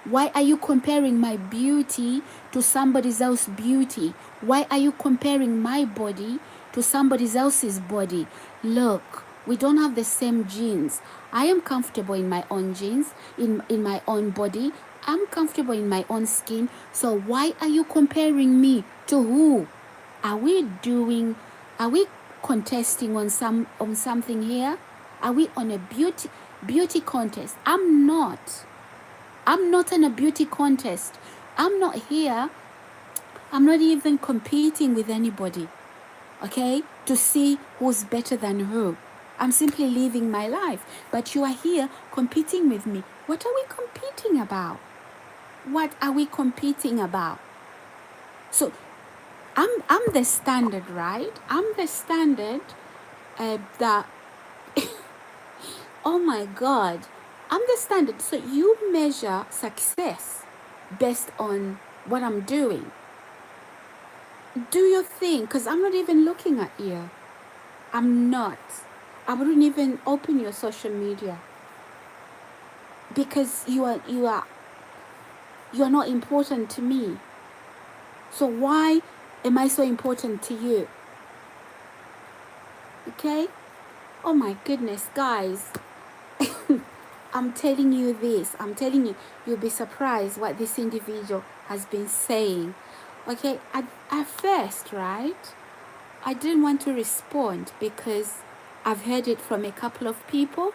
Speaker 1: Why are you comparing my beauty to somebody else's beauty? Why are you comparing my body to somebody else's body? Look, we don't have the same genes. I am comfortable in my own genes, in my own body. I'm comfortable in my own skin. So why are you comparing me to who? Are we contesting on something here? Are we on a beauty contest? I'm not in a beauty contest. I'm not here. I'm not even competing with anybody, okay, to see who's better than who. I'm simply living my life. But you are here competing with me. What are we competing about? What are we competing about? So I'm the standard, right? I'm the standard that, oh my God, I'm the standard. So you measure success based on what I'm doing. Do your thing, because I'm not even looking at you. I'm not. I wouldn't even open your social media because you are not important to me. So why am I so important to you? Okay? Oh my goodness, guys. I'm telling you this. I'm telling you, you'll be surprised what this individual has been saying. Okay, at first, right, I didn't want to respond because I've heard it from a couple of people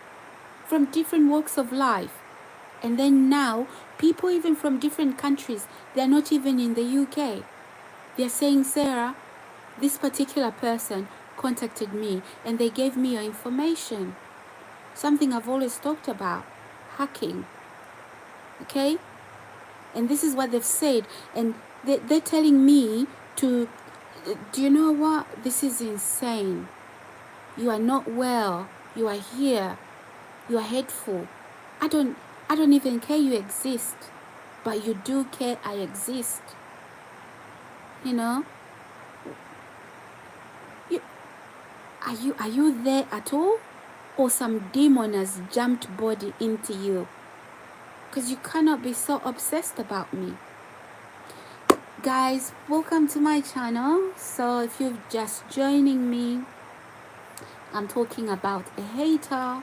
Speaker 1: from different walks of life. And then now, people even from different countries, they're not even in the UK. They're saying, Sarah, this particular person contacted me and they gave me your information. Something I've always talked about, hacking. Okay? And this is what they've said. And they're telling me to, do you know what? This is insane. You are not well. You are here. You are hateful. I don't even care you exist. But you do care I exist. You know? Are you there at all? Or some demon has jumped body into you? Because you cannot be so obsessed about me. Guys, welcome to my channel. So if you're just joining me, I'm talking about a hater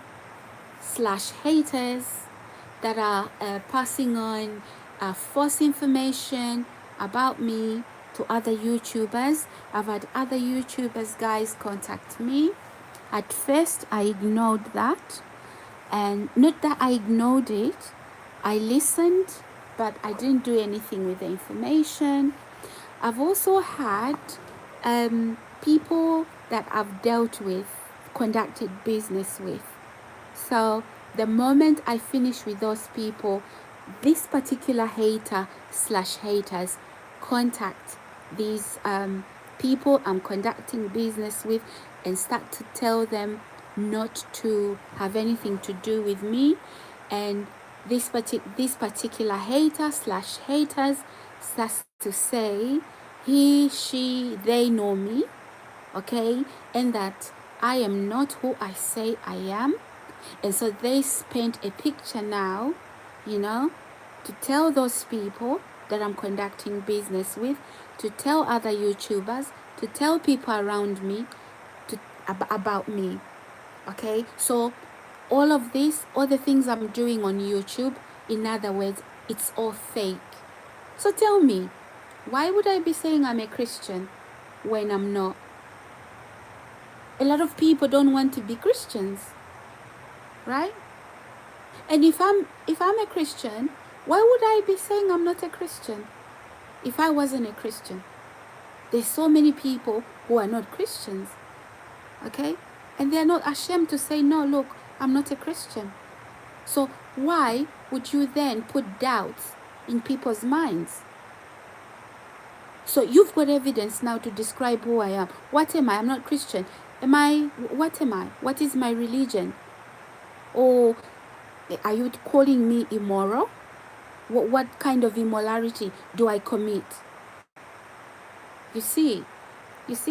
Speaker 1: / haters that are passing on false information about me to other YouTubers. I've had other YouTubers, guys, contact me. At first, I ignored that. And not that I ignored it. I listened, but I didn't do anything with the information. I've also had people that I've dealt with, conducted business with. So the moment I finish with those people, this particular hater / haters contact these people I'm conducting business with and start to tell them not to have anything to do with me. And this particular hater / haters starts to say he, she, they know me, okay, and that I am not who I say I am. And so they paint a picture now, you know, to tell those people that I'm conducting business with, to tell other YouTubers, to tell people around me about me. Okay, so all of this, all the things I'm doing on YouTube, in other words, it's all fake. So tell me, why would I be saying I'm a Christian when I'm not? A lot of people don't want to be Christians, right? And if I'm a Christian, why would I be saying I'm not a Christian if I wasn't a Christian? There's so many people who are not Christians, okay? And they're not ashamed to say, no, look, I'm not a Christian. So why would you then put doubts in people's minds? So you've got evidence now to describe who I am. What am I? I'm not Christian. What am I? What is my religion? Or are you calling me immoral? What kind of immorality do I commit? You see,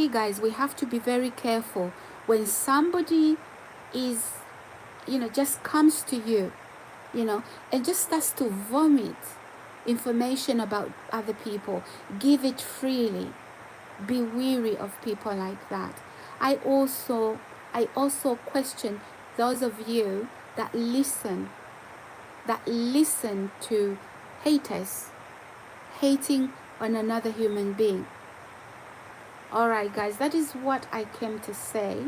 Speaker 1: guys, we have to be very careful when somebody is, just comes to you, and just starts to vomit information about other people. Give it freely. Be wary of people like that. I also question those of you that listen to haters hating on another human being. Alright guys, that is what I came to say.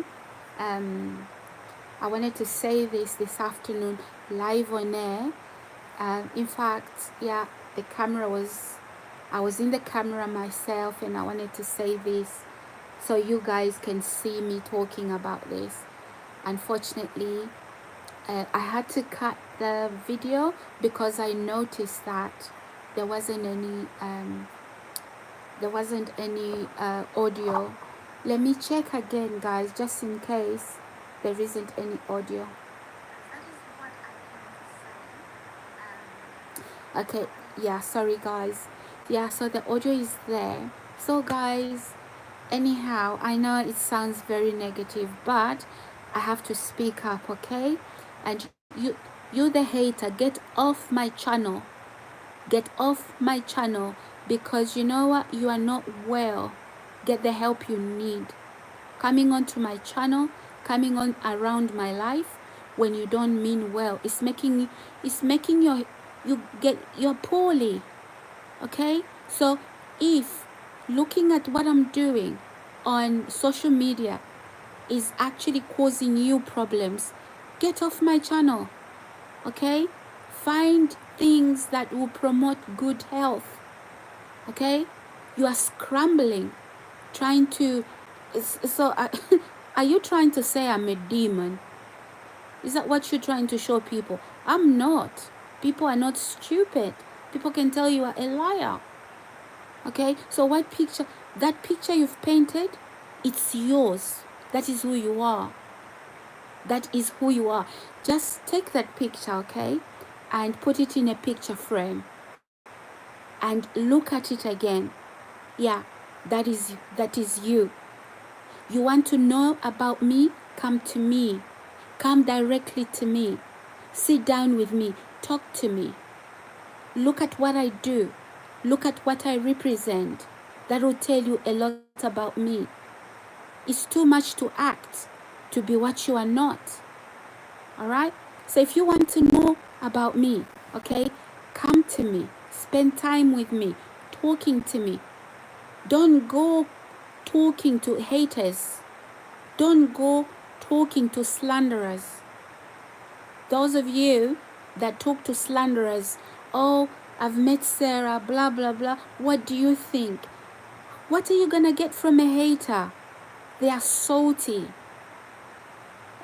Speaker 1: I wanted to say this afternoon live on air. In fact, yeah, I was in the camera myself, and I wanted to say this so you guys can see me talking about this. Unfortunately, I had to cut the video because I noticed that there wasn't any audio. Let me check again, guys, just in case there isn't any audio. Okay, yeah, sorry guys. Yeah, so the audio is there. So guys, anyhow, I know it sounds very negative, but I have to speak up, okay? And you the hater, get off my channel. Get off my channel, because you know what? You are not well. Get the help you need. Coming onto my channel, coming on around my life when you don't mean well, it's making you're poorly. Okay? So if looking at what I'm doing on social media is actually causing you problems, get off my channel. Okay? Find things that will promote good health. Okay? You are scrambling, trying to... So, are you trying to say I'm a demon? Is that what you're trying to show people? I'm not. People are not stupid. People can tell you are a liar. Okay? So that picture you've painted, it's yours. That is who you are. That is who you are. Just take that picture, okay? And put it in a picture frame. And look at it again. Yeah, that is you. You want to know about me? Come to me. Come directly to me. Sit down with me. Talk to me. Look at what I do. Look at what I represent. That will tell you a lot about me. It's too much to act to be what you are not. Alright? So if you want to know about me, okay, come to me. Spend time with me. Talking to me. Don't go talking to haters. Don't go talking to slanderers. Those of you that talk to slanderers, oh, I've met Sarah, blah, blah, blah. What do you think? What are you going to get from a hater? They are salty.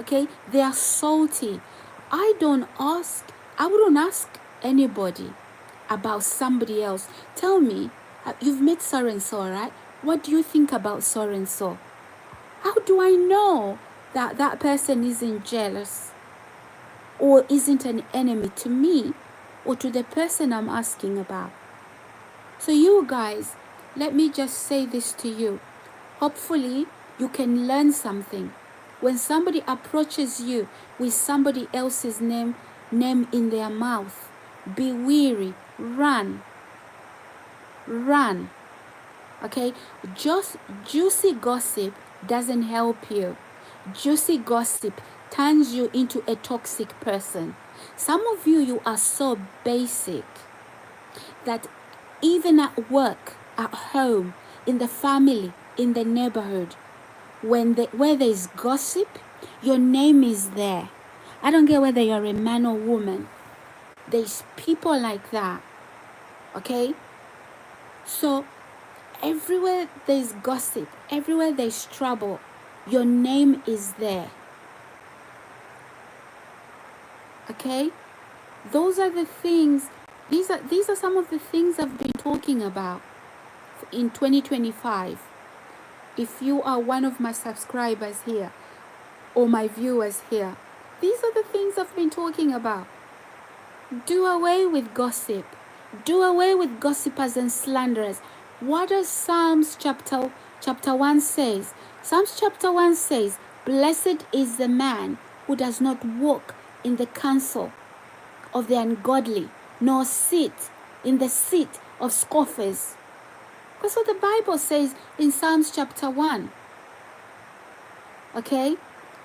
Speaker 1: Okay? They are salty. I wouldn't ask anybody about somebody else. Tell me, you've met so and so, right? What do you think about so and so? How do I know that that person isn't jealous or isn't an enemy to me or to the person I'm asking about? So you guys, let me just say this to you. Hopefully, you can learn something. When somebody approaches you with somebody else's name in their mouth, be wary run, run. Okay, just juicy gossip doesn't help you. Juicy gossip turns you into a toxic person. Some of you are so basic that even at work, at home, in the family, in the neighborhood, where there is gossip, your name is there. I don't care whether you're a man or woman. There's people like that. Okay? So everywhere there's gossip, everywhere there's trouble, your name is there. Okay? Those are the things, these are some of the things I've been talking about in 2025. If you are one of my subscribers here or my viewers here, these are the things I've been talking about. Do away with gossip. Do away with gossipers and slanderers. What does Psalms chapter 1 says? Psalms chapter 1 says, "Blessed is the man who does not walk in the counsel of the ungodly, nor sit in the seat of scoffers." That's what the Bible says in Psalms chapter 1. Okay?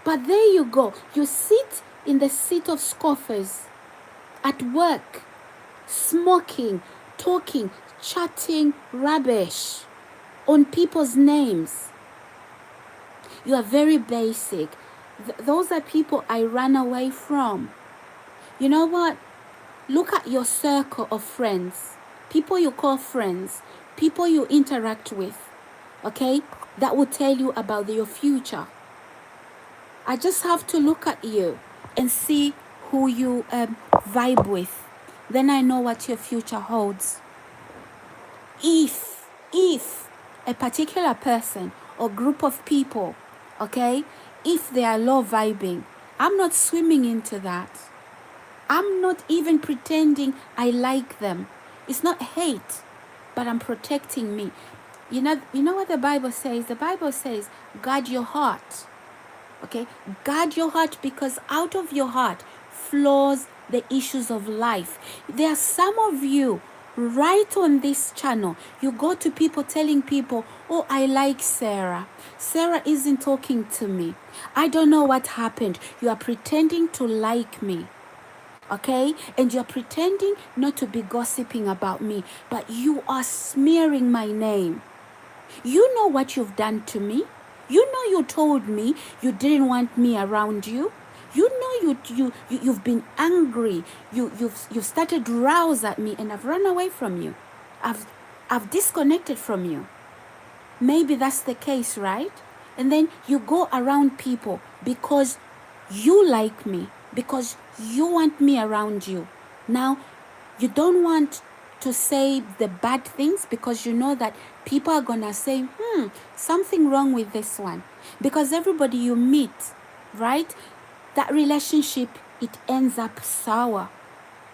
Speaker 1: But there you go. You sit in the seat of scoffers at work, smoking, talking, chatting rubbish on people's names. You are very basic. Those are people I run away from. You know what? Look at your circle of friends, people you call friends, people you interact with, okay? That will tell you about your future. I just have to look at you and see who you vibe with. Then I know what your future holds. If a particular person or group of people, okay, if they are low vibing, I'm not swimming into that. I'm not even pretending I like them. It's not hate, but I'm protecting me. You know what the Bible says? The Bible says, guard your heart. Okay? Guard your heart, because out of your heart flows the issues of life. There are some of you right on this channel. You go to people telling people, "Oh, I like Sarah. Sarah isn't talking to me. I don't know what happened." You are pretending to like me. Okay? And you're pretending not to be gossiping about me, but you are smearing my name. You know what you've done to me. You know you told me you didn't want me around you. You know you've been angry. You've started to rouse at me, and I've run away from you. I've disconnected from you. Maybe that's the case, right? And then you go around people because you like me, because you want me around you. Now, you don't want to say the bad things because you know that people are gonna say, something wrong with this one. Because everybody you meet, right, that relationship, it ends up sour.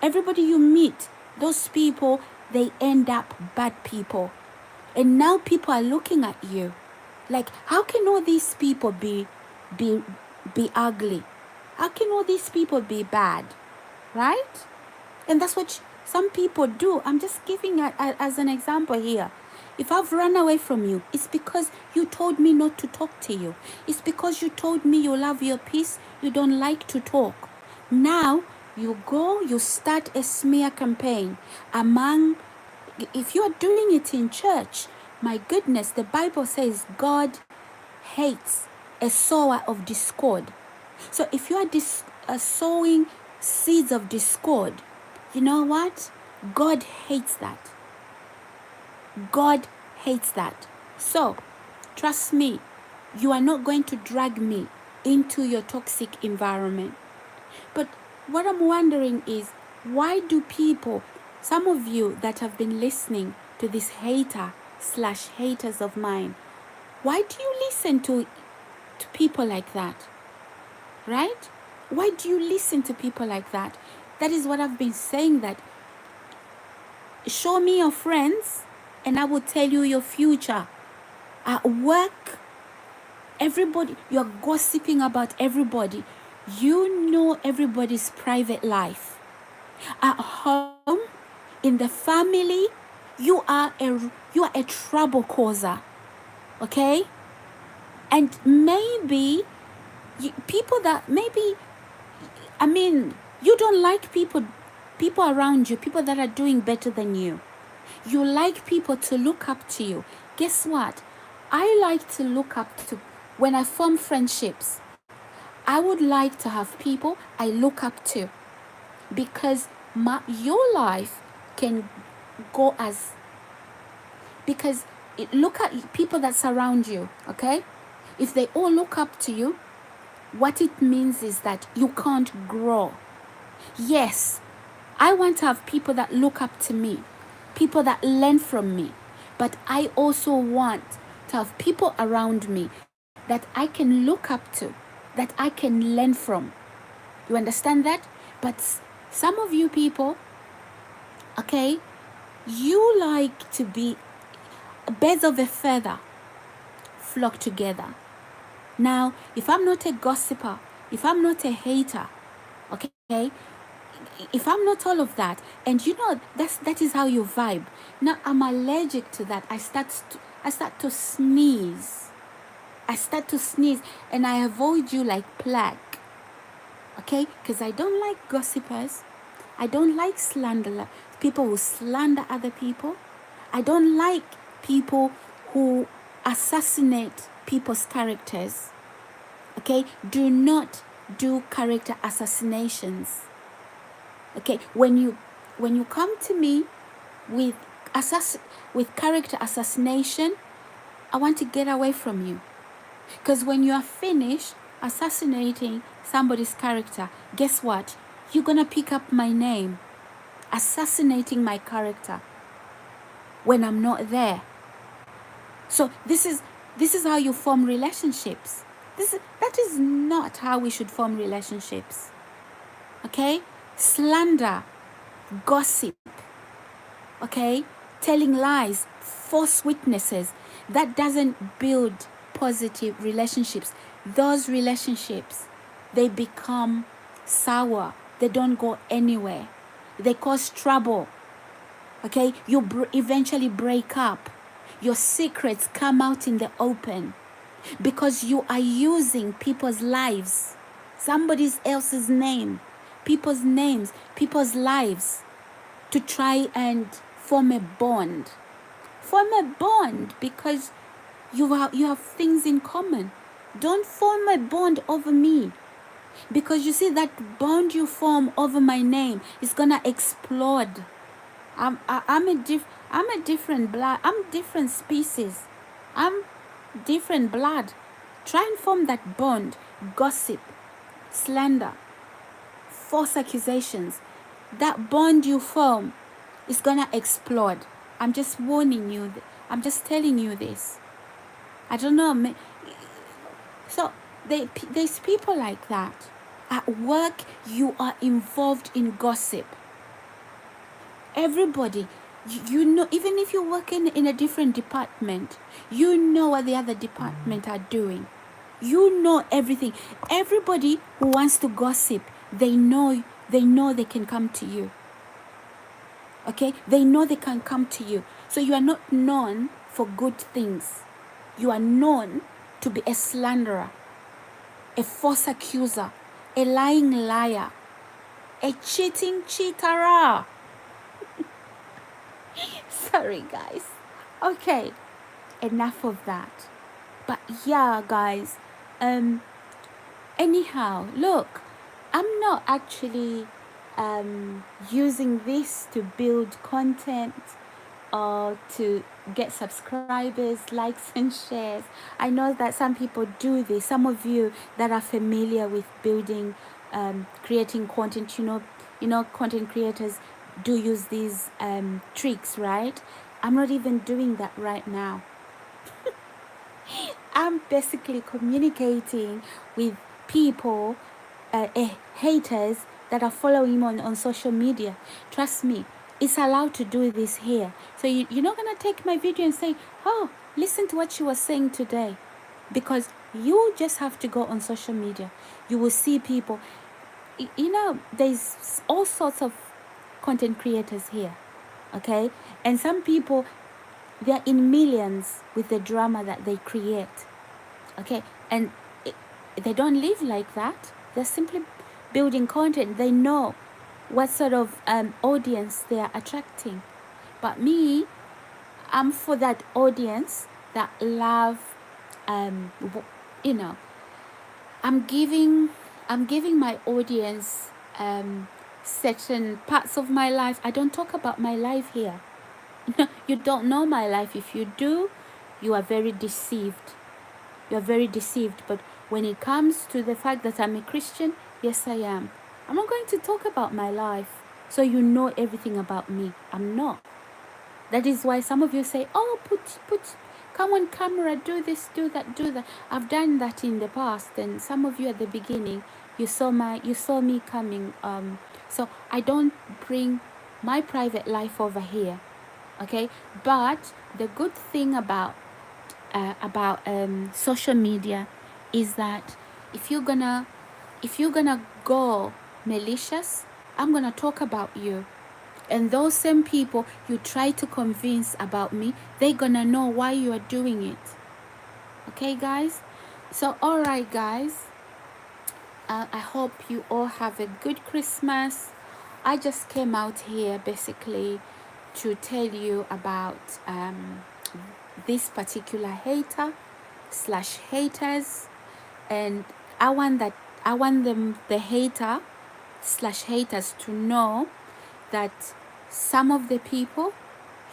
Speaker 1: Everybody you meet, those people, they end up bad people. And now people are looking at you like, how can all these people be ugly? How can all these people be bad? Right? And that's what some people do. I'm just giving as an example here. If I've run away from you, it's because you told me not to talk to you. It's because you told me you love your peace, you don't like to talk. Now, you start a smear campaign among, if you are doing it in church, my goodness, the Bible says God hates a sower of discord. So if you are sowing seeds of discord, you know what? God hates that. God hates that. So, trust me, you are not going to drag me into your toxic environment. But what I'm wondering is, why do people, some of you that have been listening to this haters of mine, why do you listen to people like that? Right? Why do you listen to people like that? That is what I've been saying, that show me your friends and I will tell you your future. At work, everybody, you're gossiping about everybody. You know everybody's private life. At home, in the family, you are a trouble causer. Okay? And maybe people that maybe, I mean, you don't like people around you, people that are doing better than you. You like people to look up to you. Guess what? I like to look up to, when I form friendships, I would like to have people I look up to, because your life can go as, because look at people that surround you, okay? If they all look up to you, what it means is that you can't grow. Yes, I want to have people that look up to me, people that learn from me, but I also want to have people around me that I can look up to, that I can learn from. You understand that? But some of you people, okay, you like to be birds of a feather flock together. Now, if I'm not a gossiper, if I'm not a hater, okay, if I'm not all of that, and that is how you vibe. Now I'm allergic to that. I start to sneeze. I start to sneeze, and I avoid you like plague. Okay, because I don't like gossipers. I don't like people who slander other people. I don't like people who assassinate people's characters. Okay, do not do character assassinations. Okay, when you come to me with character assassination, I want to get away from you. Because when you are finished assassinating somebody's character, guess what? You're gonna pick up my name, assassinating my character when I'm not there. So this is how you form relationships. That is not how we should form relationships. Okay? Slander, gossip, okay, telling lies, false witnesses, that doesn't build positive relationships. Those relationships, they become sour. They don't go anywhere. They cause trouble. Okay, you eventually break up. Your secrets come out in the open because you are using people's lives, somebody else's name, people's names, people's lives, to try and form a bond. Form a bond because you have things in common. Don't form a bond over me, because you see that bond you form over my name is gonna explode. I'm a different blood. I'm different species. I'm different blood. Try and form that bond. Gossip, slander, false accusations. That bond you form is gonna explode. I'm just warning you. I'm just telling you this. I don't know. So there's people like that. At work, you are involved in gossip. Everybody, you know, even if you're working in a different department, you know what the other department are doing. You know everything. Everybody who wants to gossip, they know they can come to you. Okay? They know they can come to you. So you are not known for good things. You are known to be a slanderer, a false accuser, a lying liar, a cheating cheaterer. Sorry, guys. Okay, enough of that. But yeah, guys, anyhow, look, I'm not actually using this to build content or to get subscribers, likes and shares. I know that some people do this. Some of you that are familiar with building, creating content, you know, content creators do use these tricks, right? I'm not even doing that right now. I'm basically communicating with people, haters that are following me on social media. Trust me, it's allowed to do this here. So you're not going to take my video and say, oh, listen to what she was saying today. Because you just have to go on social media. You will see people. You know, there's all sorts of content creators here. Okay, and some people, they're in millions with the drama that they create. Okay, and they don't live like that. They're simply building content. They know what sort of audience they are attracting. But me, I'm for that audience that love, um, you know, I'm giving I'm giving my audience certain parts of my life. I don't talk about my life here. You don't know my life. If you do, you are very deceived. You are very deceived. But when it comes to the fact that I'm a Christian, yes, I am. I'm not going to talk about my life so you know everything about me. I'm not. That is why some of you say, "Oh, come on camera, do this, do that, do that." I've done that in the past, and some of you at the beginning, you saw me coming. So I don't bring my private life over here, okay? But the good thing about social media is that if you're gonna go malicious, I'm gonna talk about you. And those same people you try to convince about me, they're gonna know why you are doing it. Okay, guys? So, alright, guys. I hope you all have a good Christmas. I just came out here basically to tell you about this particular hater slash haters, and I want them, the hater slash haters, to know that some of the people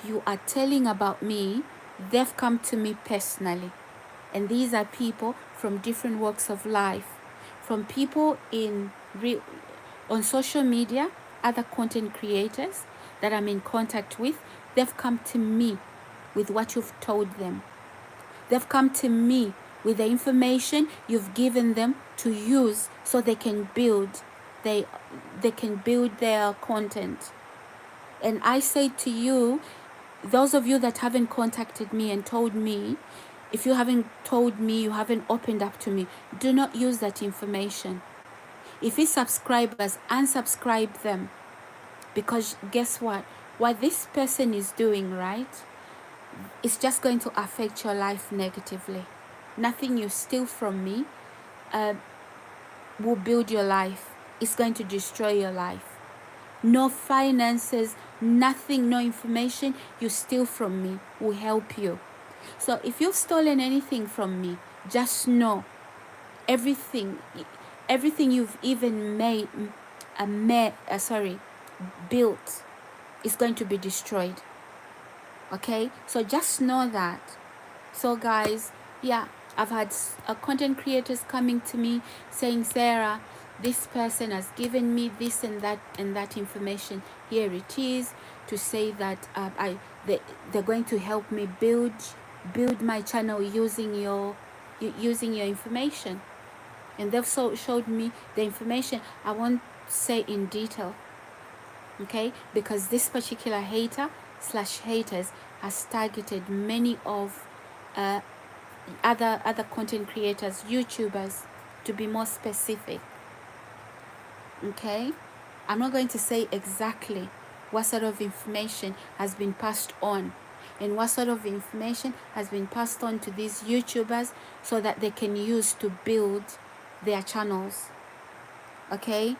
Speaker 1: you are telling about me, they've come to me personally. And these are people from different walks of life, from people on social media, other content creators that I'm in contact with. They've come to me with what you've told them. They've come to me with the information you've given them to use so they can build their content. And I say to you, those of you that haven't contacted me and told me, if you haven't told me, you haven't opened up to me, do not use that information. If it's subscribers, unsubscribe them. Because guess what? What this person is doing, right? It's just going to affect your life negatively. Nothing you steal from me will build your life. It's going to destroy your life. No finances, nothing, no information you steal from me will help you. So if you've stolen anything from me, just know everything you've even built is going to be destroyed. Okay, so just know that. So guys, yeah, I've had content creators coming to me saying, "Sarah, this person has given me this and that information. Here it is, to say that they're going to help me build my channel using your information." And they've showed me the information. I won't say in detail, okay, because this particular hater slash haters has targeted many of other content creators, YouTubers, to be more specific. Okay, I'm not going to say exactly what sort of information has been passed on and what sort of information has been passed on to these YouTubers so that they can use to build their channels. Okay,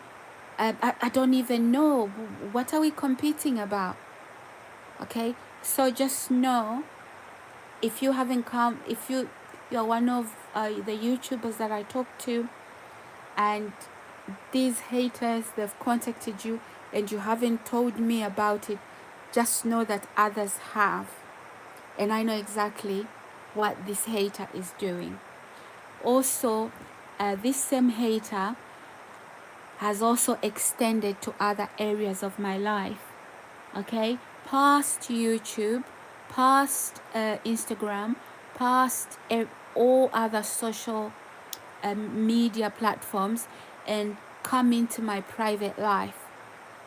Speaker 1: I don't even know what are we competing about. Okay, so just know, if you haven't come, if you're one of the YouTubers that I talk to, and these haters, they've contacted you and you haven't told me about it, just know that others have, and I know exactly what this hater is doing. Also, this same hater has also extended to other areas of my life. Okay, past YouTube, past Instagram, past all other social media platforms, and come into my private life.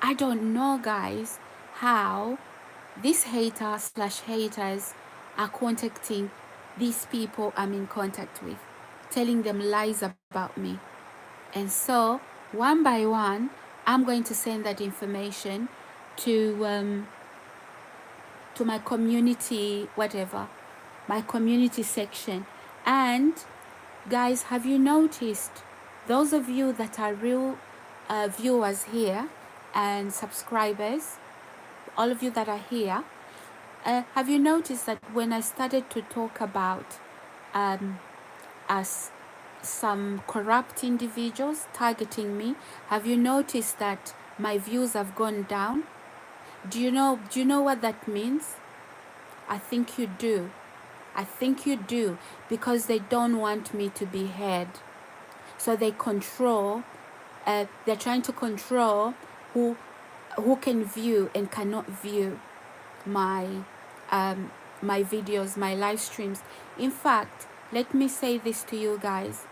Speaker 1: I don't know, guys, how these haters slash haters are contacting these people I'm in contact with, telling them lies about me. And so, one by one, I'm going to send that information to to my community, whatever, my community section. And guys, have you noticed, those of you that are real viewers here and subscribers, all of you that are here, have you noticed that when I started to talk about as some corrupt individuals targeting me, have you noticed that my views have gone down? Do you know what that means? I think you do. I think you do, because they don't want me to be heard. So they control, they're trying to control who can view and cannot view my my videos, my live streams. In fact, let me say this to you guys.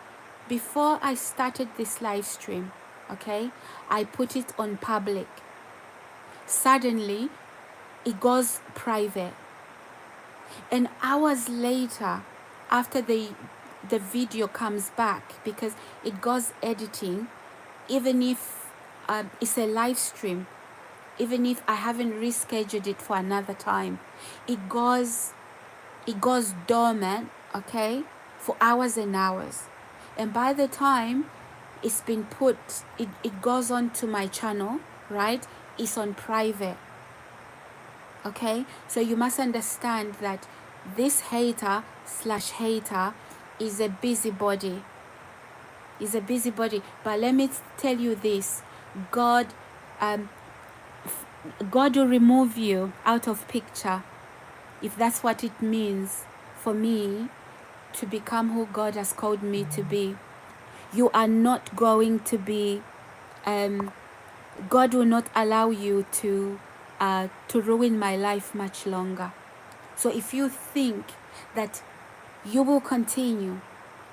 Speaker 1: Before I started this live stream, okay, I put it on public. Suddenly, it goes private. And hours later, after the video comes back, because it goes editing, even if it's a live stream, even if I haven't rescheduled it for another time, it goes dormant, okay, for hours and hours. And by the time it's been put, it goes on to my channel, right? It's on private. Okay, so you must understand that this hater is a busybody. Is a busybody. But let me tell you this: God will remove you out of picture, if that's what it means for me to become who God has called me to be. You are not going to be. God will not allow you to ruin my life much longer. So if you think that you will continue,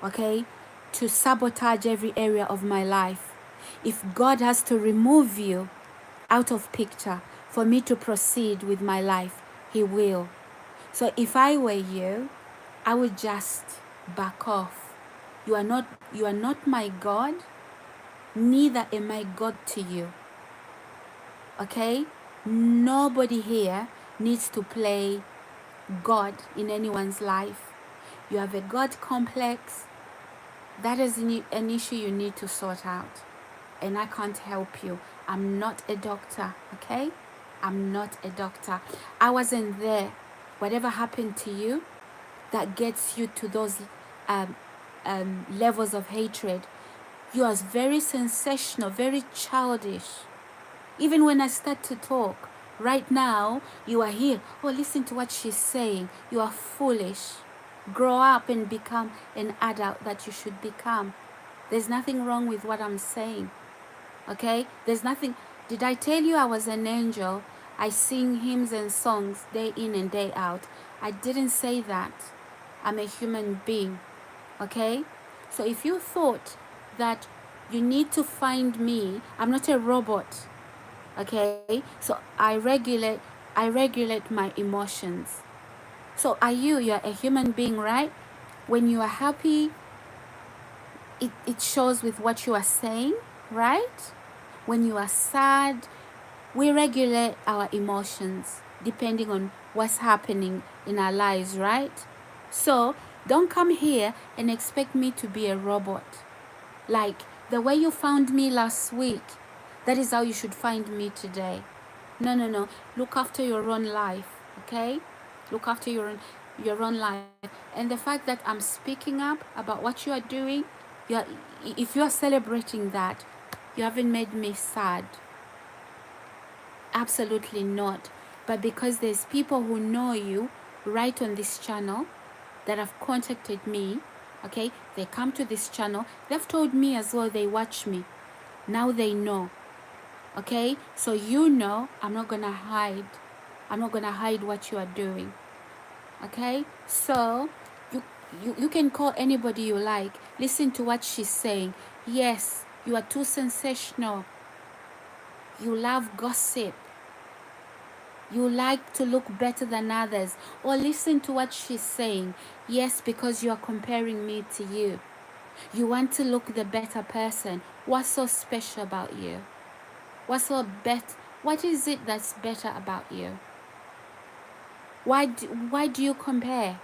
Speaker 1: okay, to sabotage every area of my life, if God has to remove you out of picture for me to proceed with my life, He will. So if I were you, I would just back off. You are not my God, neither am I God to you. Okay? Nobody here needs to play God in anyone's life. You have a God complex. That is an issue you need to sort out. And I can't help you. I'm not a doctor, okay? I'm not a doctor. I wasn't there. Whatever happened to you that gets you to those levels of hatred, you are very sensational, very childish. Even when I start to talk, right now, you are here. Oh, listen to what she's saying. You are foolish. Grow up and become an adult that you should become. There's nothing wrong with what I'm saying. Okay? There's nothing. Did I tell you I was an angel? I sing hymns and songs day in and day out. I didn't say that. I'm a human being. Okay? So if you thought that you need to find me, I'm not a robot. Okay, so I regulate my emotions. So you're a human being, right? When you are happy, it shows with what you are saying, right? When you are sad, we regulate our emotions depending on what's happening in our lives, right? So don't come here and expect me to be a robot. Like the way you found me last week, that is how you should find me today. No. Look after your own life, okay? Look after your own life. And the fact that I'm speaking up about what you are doing, if you are celebrating that, you haven't made me sad. Absolutely not. But because there's people who know you right on this channel that have contacted me, okay? They come to this channel. They've told me as well they watch me. Now they know. Okay, so you know I'm not gonna hide. I'm not gonna hide what you are doing. Okay, so you can call anybody you like. Listen to what she's saying. Yes, you are too sensational. You love gossip. You like to look better than others. Or listen to what she's saying. Yes, because you are comparing me to you. You want to look the better person. What's so special about you? What is it that's better about you? Why do you compare?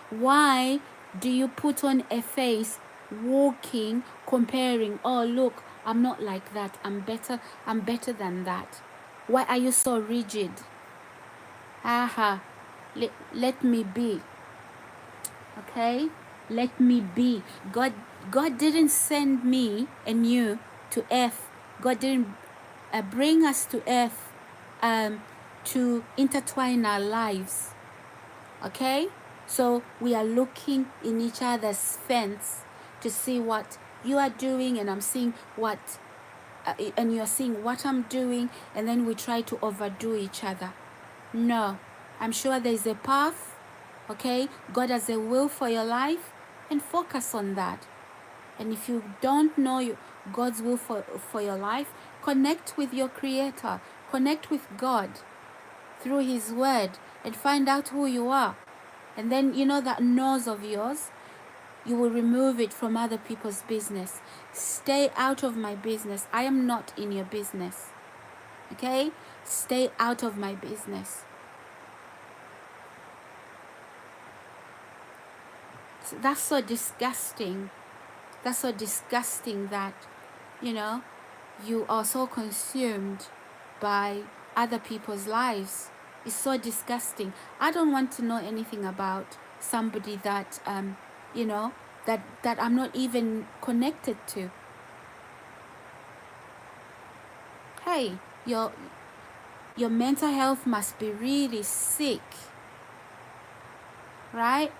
Speaker 1: Why do you put on a face walking, comparing? Oh, look, I'm not like that. I'm better than that. Why are you so rigid? Aha. Let me be. Okay? Let me be. God didn't send me and you to earth. God didn't bring us to earth to intertwine our lives. Okay? So we are looking in each other's fence to see what you are doing, and I'm seeing what, and you're seeing what I'm doing, and then we try to overdo each other. No, I'm sure there's a path. Okay? God has a will for your life, and focus on that. And if you don't know God's will for your life, connect with your Creator, connect with God through His Word, and find out who you are. And then, that nose of yours, you will remove it from other people's business. Stay out of my business. I am not in your business. Okay? Stay out of my business. So that's so disgusting. That's so disgusting that, you are so consumed by other people's lives. It's so disgusting. I don't want to know anything about somebody that, that I'm not even connected to. Hey, your mental health must be really sick, right?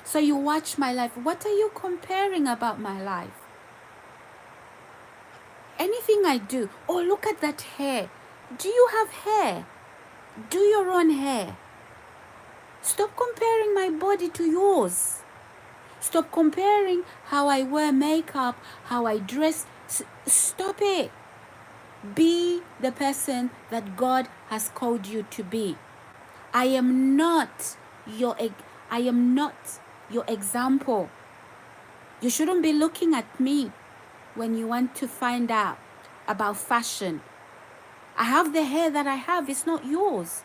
Speaker 1: So you watch my life. What are you comparing about my life? Anything I do, oh, look at that hair. Do you have hair? Do your own hair. Stop comparing my body to yours. Stop comparing how I wear makeup, how I dress. Stop it. Be the person that God has called you to be. I am not your example. You shouldn't be looking at me when you want to find out about fashion. I have the hair that I have. It's not yours.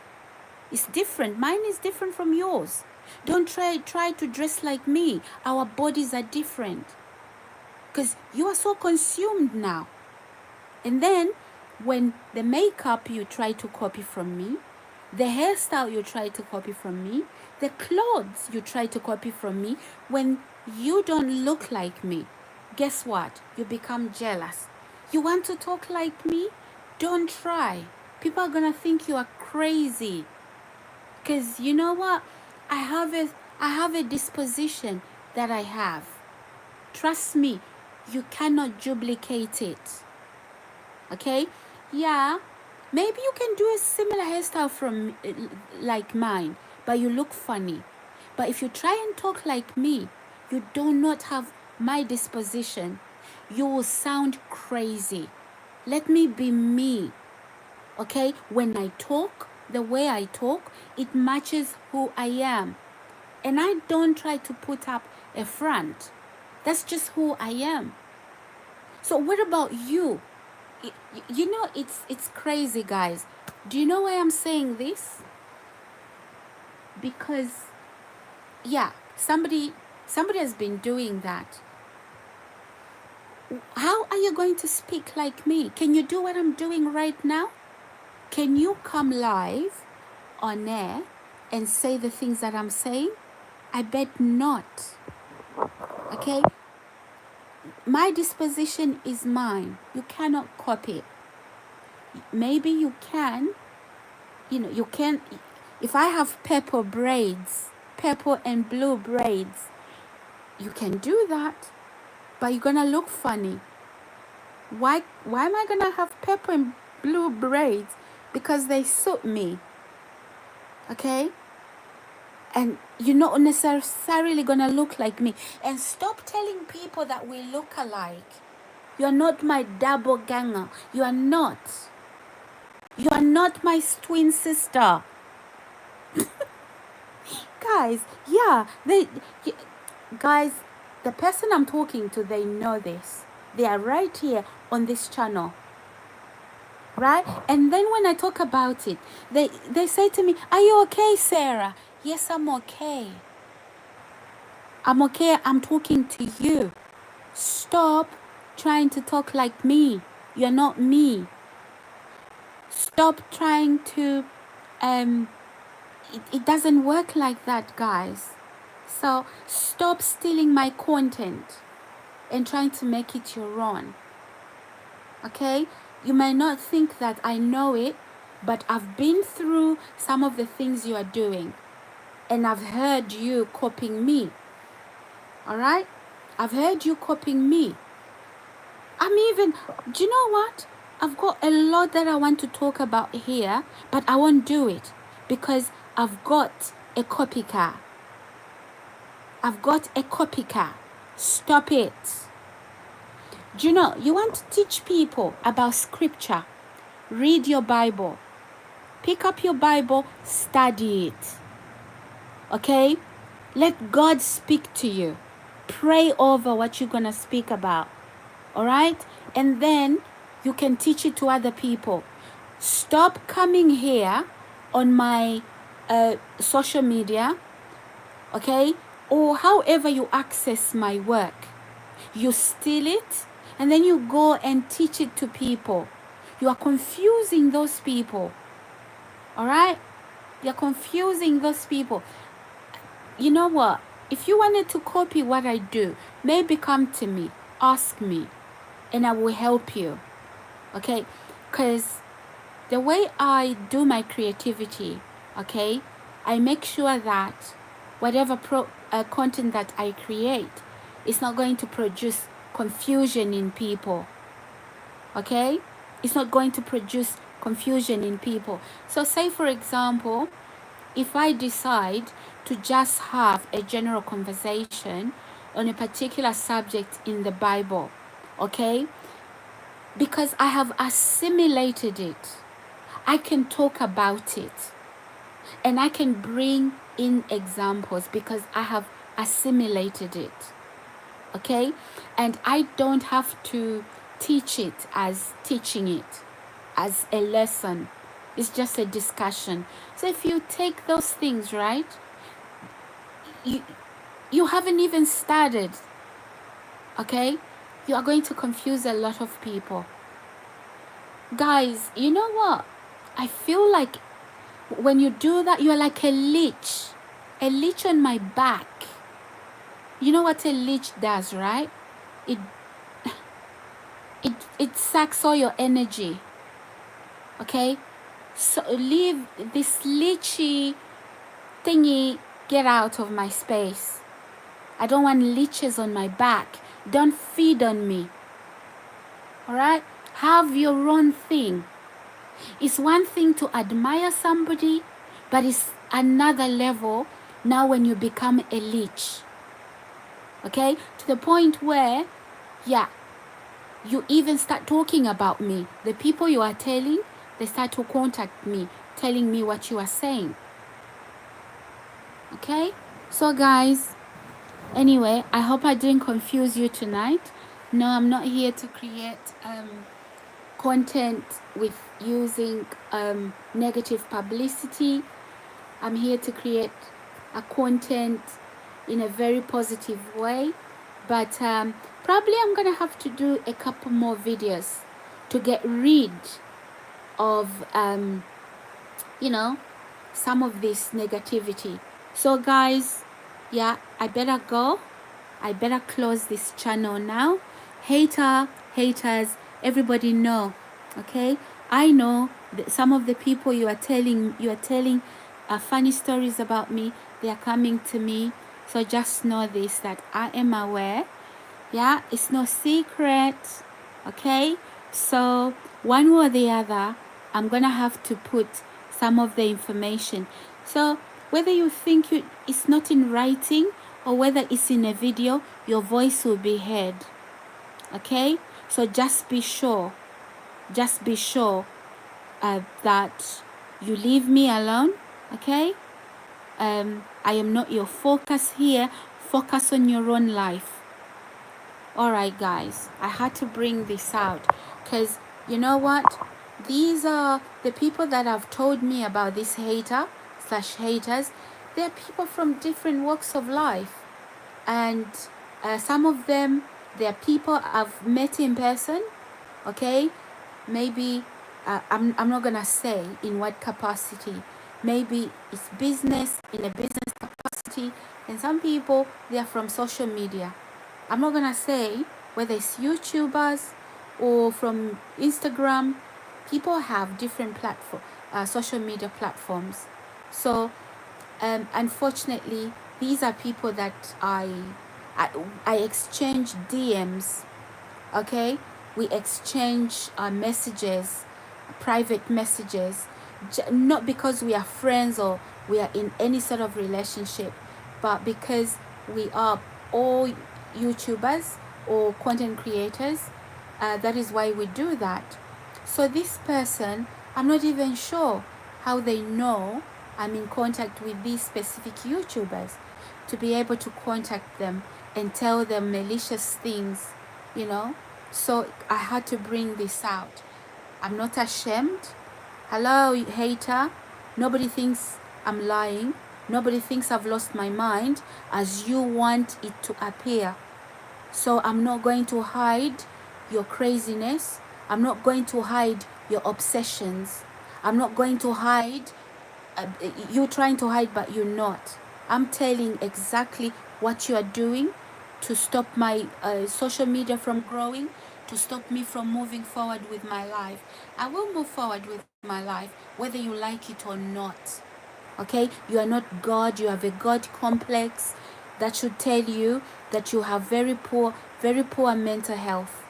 Speaker 1: It's different. Mine is different from yours. Don't try to dress like me. Our bodies are different. Because you are so consumed now. And then when the makeup you try to copy from me, the hairstyle you try to copy from me, the clothes you try to copy from me, when you don't look like me, guess what? You become jealous. You want to talk like me? Don't try. People are going to think you are crazy. Because you know what? I have a disposition that I have. Trust me, you cannot duplicate it. Okay? Yeah, maybe you can do a similar hairstyle from like mine, but you look funny. But if you try and talk like me, you do not have my disposition, you will sound crazy. Let me be me. Okay? When I talk, the way I talk, it matches who I am. And I don't try to put up a front. That's just who I am. So what about you? It's crazy, guys. Do you know why I'm saying this? Because, yeah, somebody has been doing that. How are you going to speak like me? Can you do what I'm doing right now? Can you come live on air and say the things that I'm saying? I bet not. Okay? My disposition is mine. You cannot copy it. Maybe you can. You can. If I have purple and blue braids, you can do that. But you're going to look funny. Why am I going to have purple and blue braids? Because they suit me. Okay? And you're not necessarily going to look like me. And stop telling people that we look alike. You're not my double ganger. You are not. You are not my twin sister. Guys, yeah. Guys, the person I'm talking to, they know this. They are right here on this channel. right? And then when I talk about it, they say to me, are you okay, Sarah? Yes, I'm okay. I'm okay. I'm talking to you. Stop trying to talk like me. You're not me. Stop trying to it doesn't work like that, guys. So stop stealing my content and trying to make it your own. Okay? You may not think that I know it, but I've been through some of the things you are doing, and I've heard you copying me. All right? I've heard you copying me. Do you know what? I've got a lot that I want to talk about here, but I won't do it because I've got a copycat. I've got a copycat. Stop it. Do you know, you want to teach people about scripture? Read your Bible. Pick up your Bible, study it. Okay? Let God speak to you. Pray over what you're going to speak about. All right? And then you can teach it to other people. Stop coming here on my social media, okay? Or however you access my work. You steal it and then you go and teach it to people. You are confusing those people. All right? You're confusing those people. You know what? If you wanted to copy what I do, maybe come to me, ask me, and I will help you. Okay? Because the way I do my creativity, okay, I make sure that whatever content that I create is not going to produce confusion in people. Okay? It's not going to produce confusion in people. So say, for example, if I decide to just have a general conversation on a particular subject in the Bible, okay? Because I have assimilated it, I can talk about it and I can bring in examples because I have assimilated it, okay? And I don't have to teach it as teaching it, as a lesson. It's just a discussion. So if you take those things, right, you haven't even started, okay? You are going to confuse a lot of people. Guys, you know what? I feel like when you do that, you're like a leech on my back. You know what a leech does, right? It sucks all your energy, okay? So leave this leechy thingy, get out of my space. I don't want leeches on my back. Don't feed on me. All right? Have your own thing. It's one thing to admire somebody, but it's another level now when you become a leech. Okay? To the point where, yeah, you even start talking about me. The people you are telling, they start to contact me, telling me what you are saying. Okay? So guys, anyway, I hope I didn't confuse you tonight. No, I'm not here to create content with using negative publicity. I'm here to create a content in a very positive way. But probably I'm going to have to do a couple more videos to get rid of, you know, some of this negativity. So guys, yeah, I better go. I better close this channel now. Haters, everybody know, okay? I know that some of the people you are telling funny stories about me, they are coming to me. So just know this, that I am aware. Yeah, it's no secret, okay? So one way or the other, I'm gonna have to put some of the information. So whether you think it's not in writing or whether it's in a video, your voice will be heard. Okay? So just be sure that you leave me alone. Okay? I am not your focus here. Focus on your own life. Alright guys, I had to bring this out because you know what? These are the people that have told me about this hater/haters. They're people from different walks of life, and some of them, they're people I've met in person. Okay, maybe I'm not gonna say in what capacity. Maybe it's business, in a business capacity, and some people, they are from social media. I'm not gonna say whether it's YouTubers or from Instagram. People have different social media platforms. So unfortunately, these are people that I, I exchange DMs. Okay, we exchange messages, private messages, not because we are friends or we are in any sort of relationship, but because we are all YouTubers or content creators. That is why we do that. So this person, I'm not even sure how they know I'm in contact with these specific YouTubers, to be able to contact them and tell them malicious things, you know. So I had to bring this out. I'm not ashamed. Hello, hater. Nobody thinks I'm lying. Nobody thinks I've lost my mind as you want it to appear. So I'm not going to hide your craziness. I'm not going to hide your obsessions. I'm not going to hide you trying to hide, but you're not. I'm telling exactly what you are doing to stop my social media from growing, to stop me from moving forward with my life. I will move forward with my life, whether you like it or not. Okay, you are not God. You have a God complex that should tell you that you have very poor mental health.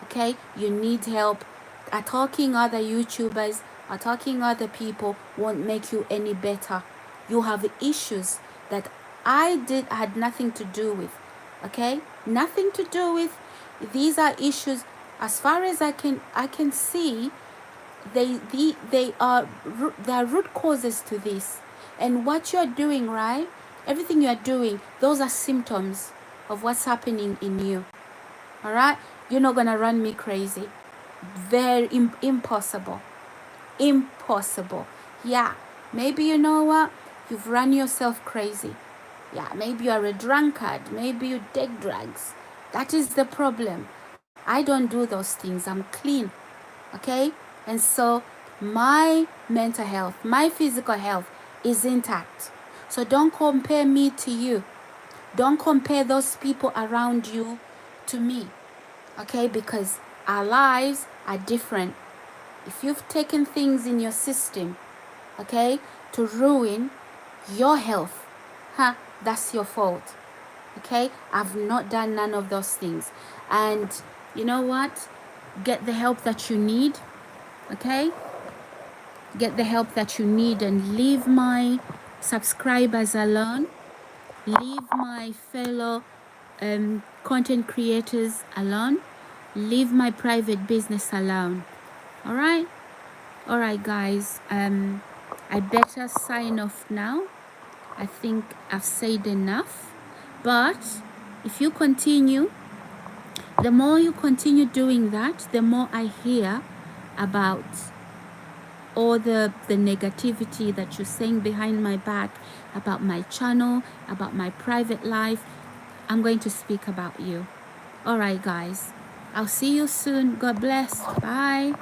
Speaker 1: Okay, you need help. Attacking other YouTubers, attacking other people won't make you any better. You have issues that had nothing to do with. Okay, nothing to do with. These are issues, as far as I can see. They are root causes to this, and what you're doing, right? Everything you're doing, those are symptoms of what's happening in you. All right, you're not gonna run me crazy. Very impossible. Impossible. Yeah, maybe you know what, you've run yourself crazy. Yeah, maybe you're a drunkard, maybe you take drugs. That is the problem. I don't do those things. I'm clean. Okay, and so my mental health, my physical health is intact. So don't compare me to you. Don't compare those people around you to me. Okay, because our lives are different. If you've taken things in your system, okay, to ruin your health, that's your fault. Okay, I've not done none of those things. And you know what, get the help that you need. Okay, get the help that you need, and leave my subscribers alone. Leave my fellow content creators alone. Leave my private business alone. All right, guys. I better sign off now. I think I've said enough. But if you continue, the more you continue doing that, the more I hear about all the negativity that you're saying behind my back about my channel, about my private life. I'm going to speak about you. All right, guys. I'll see you soon. God bless. Bye.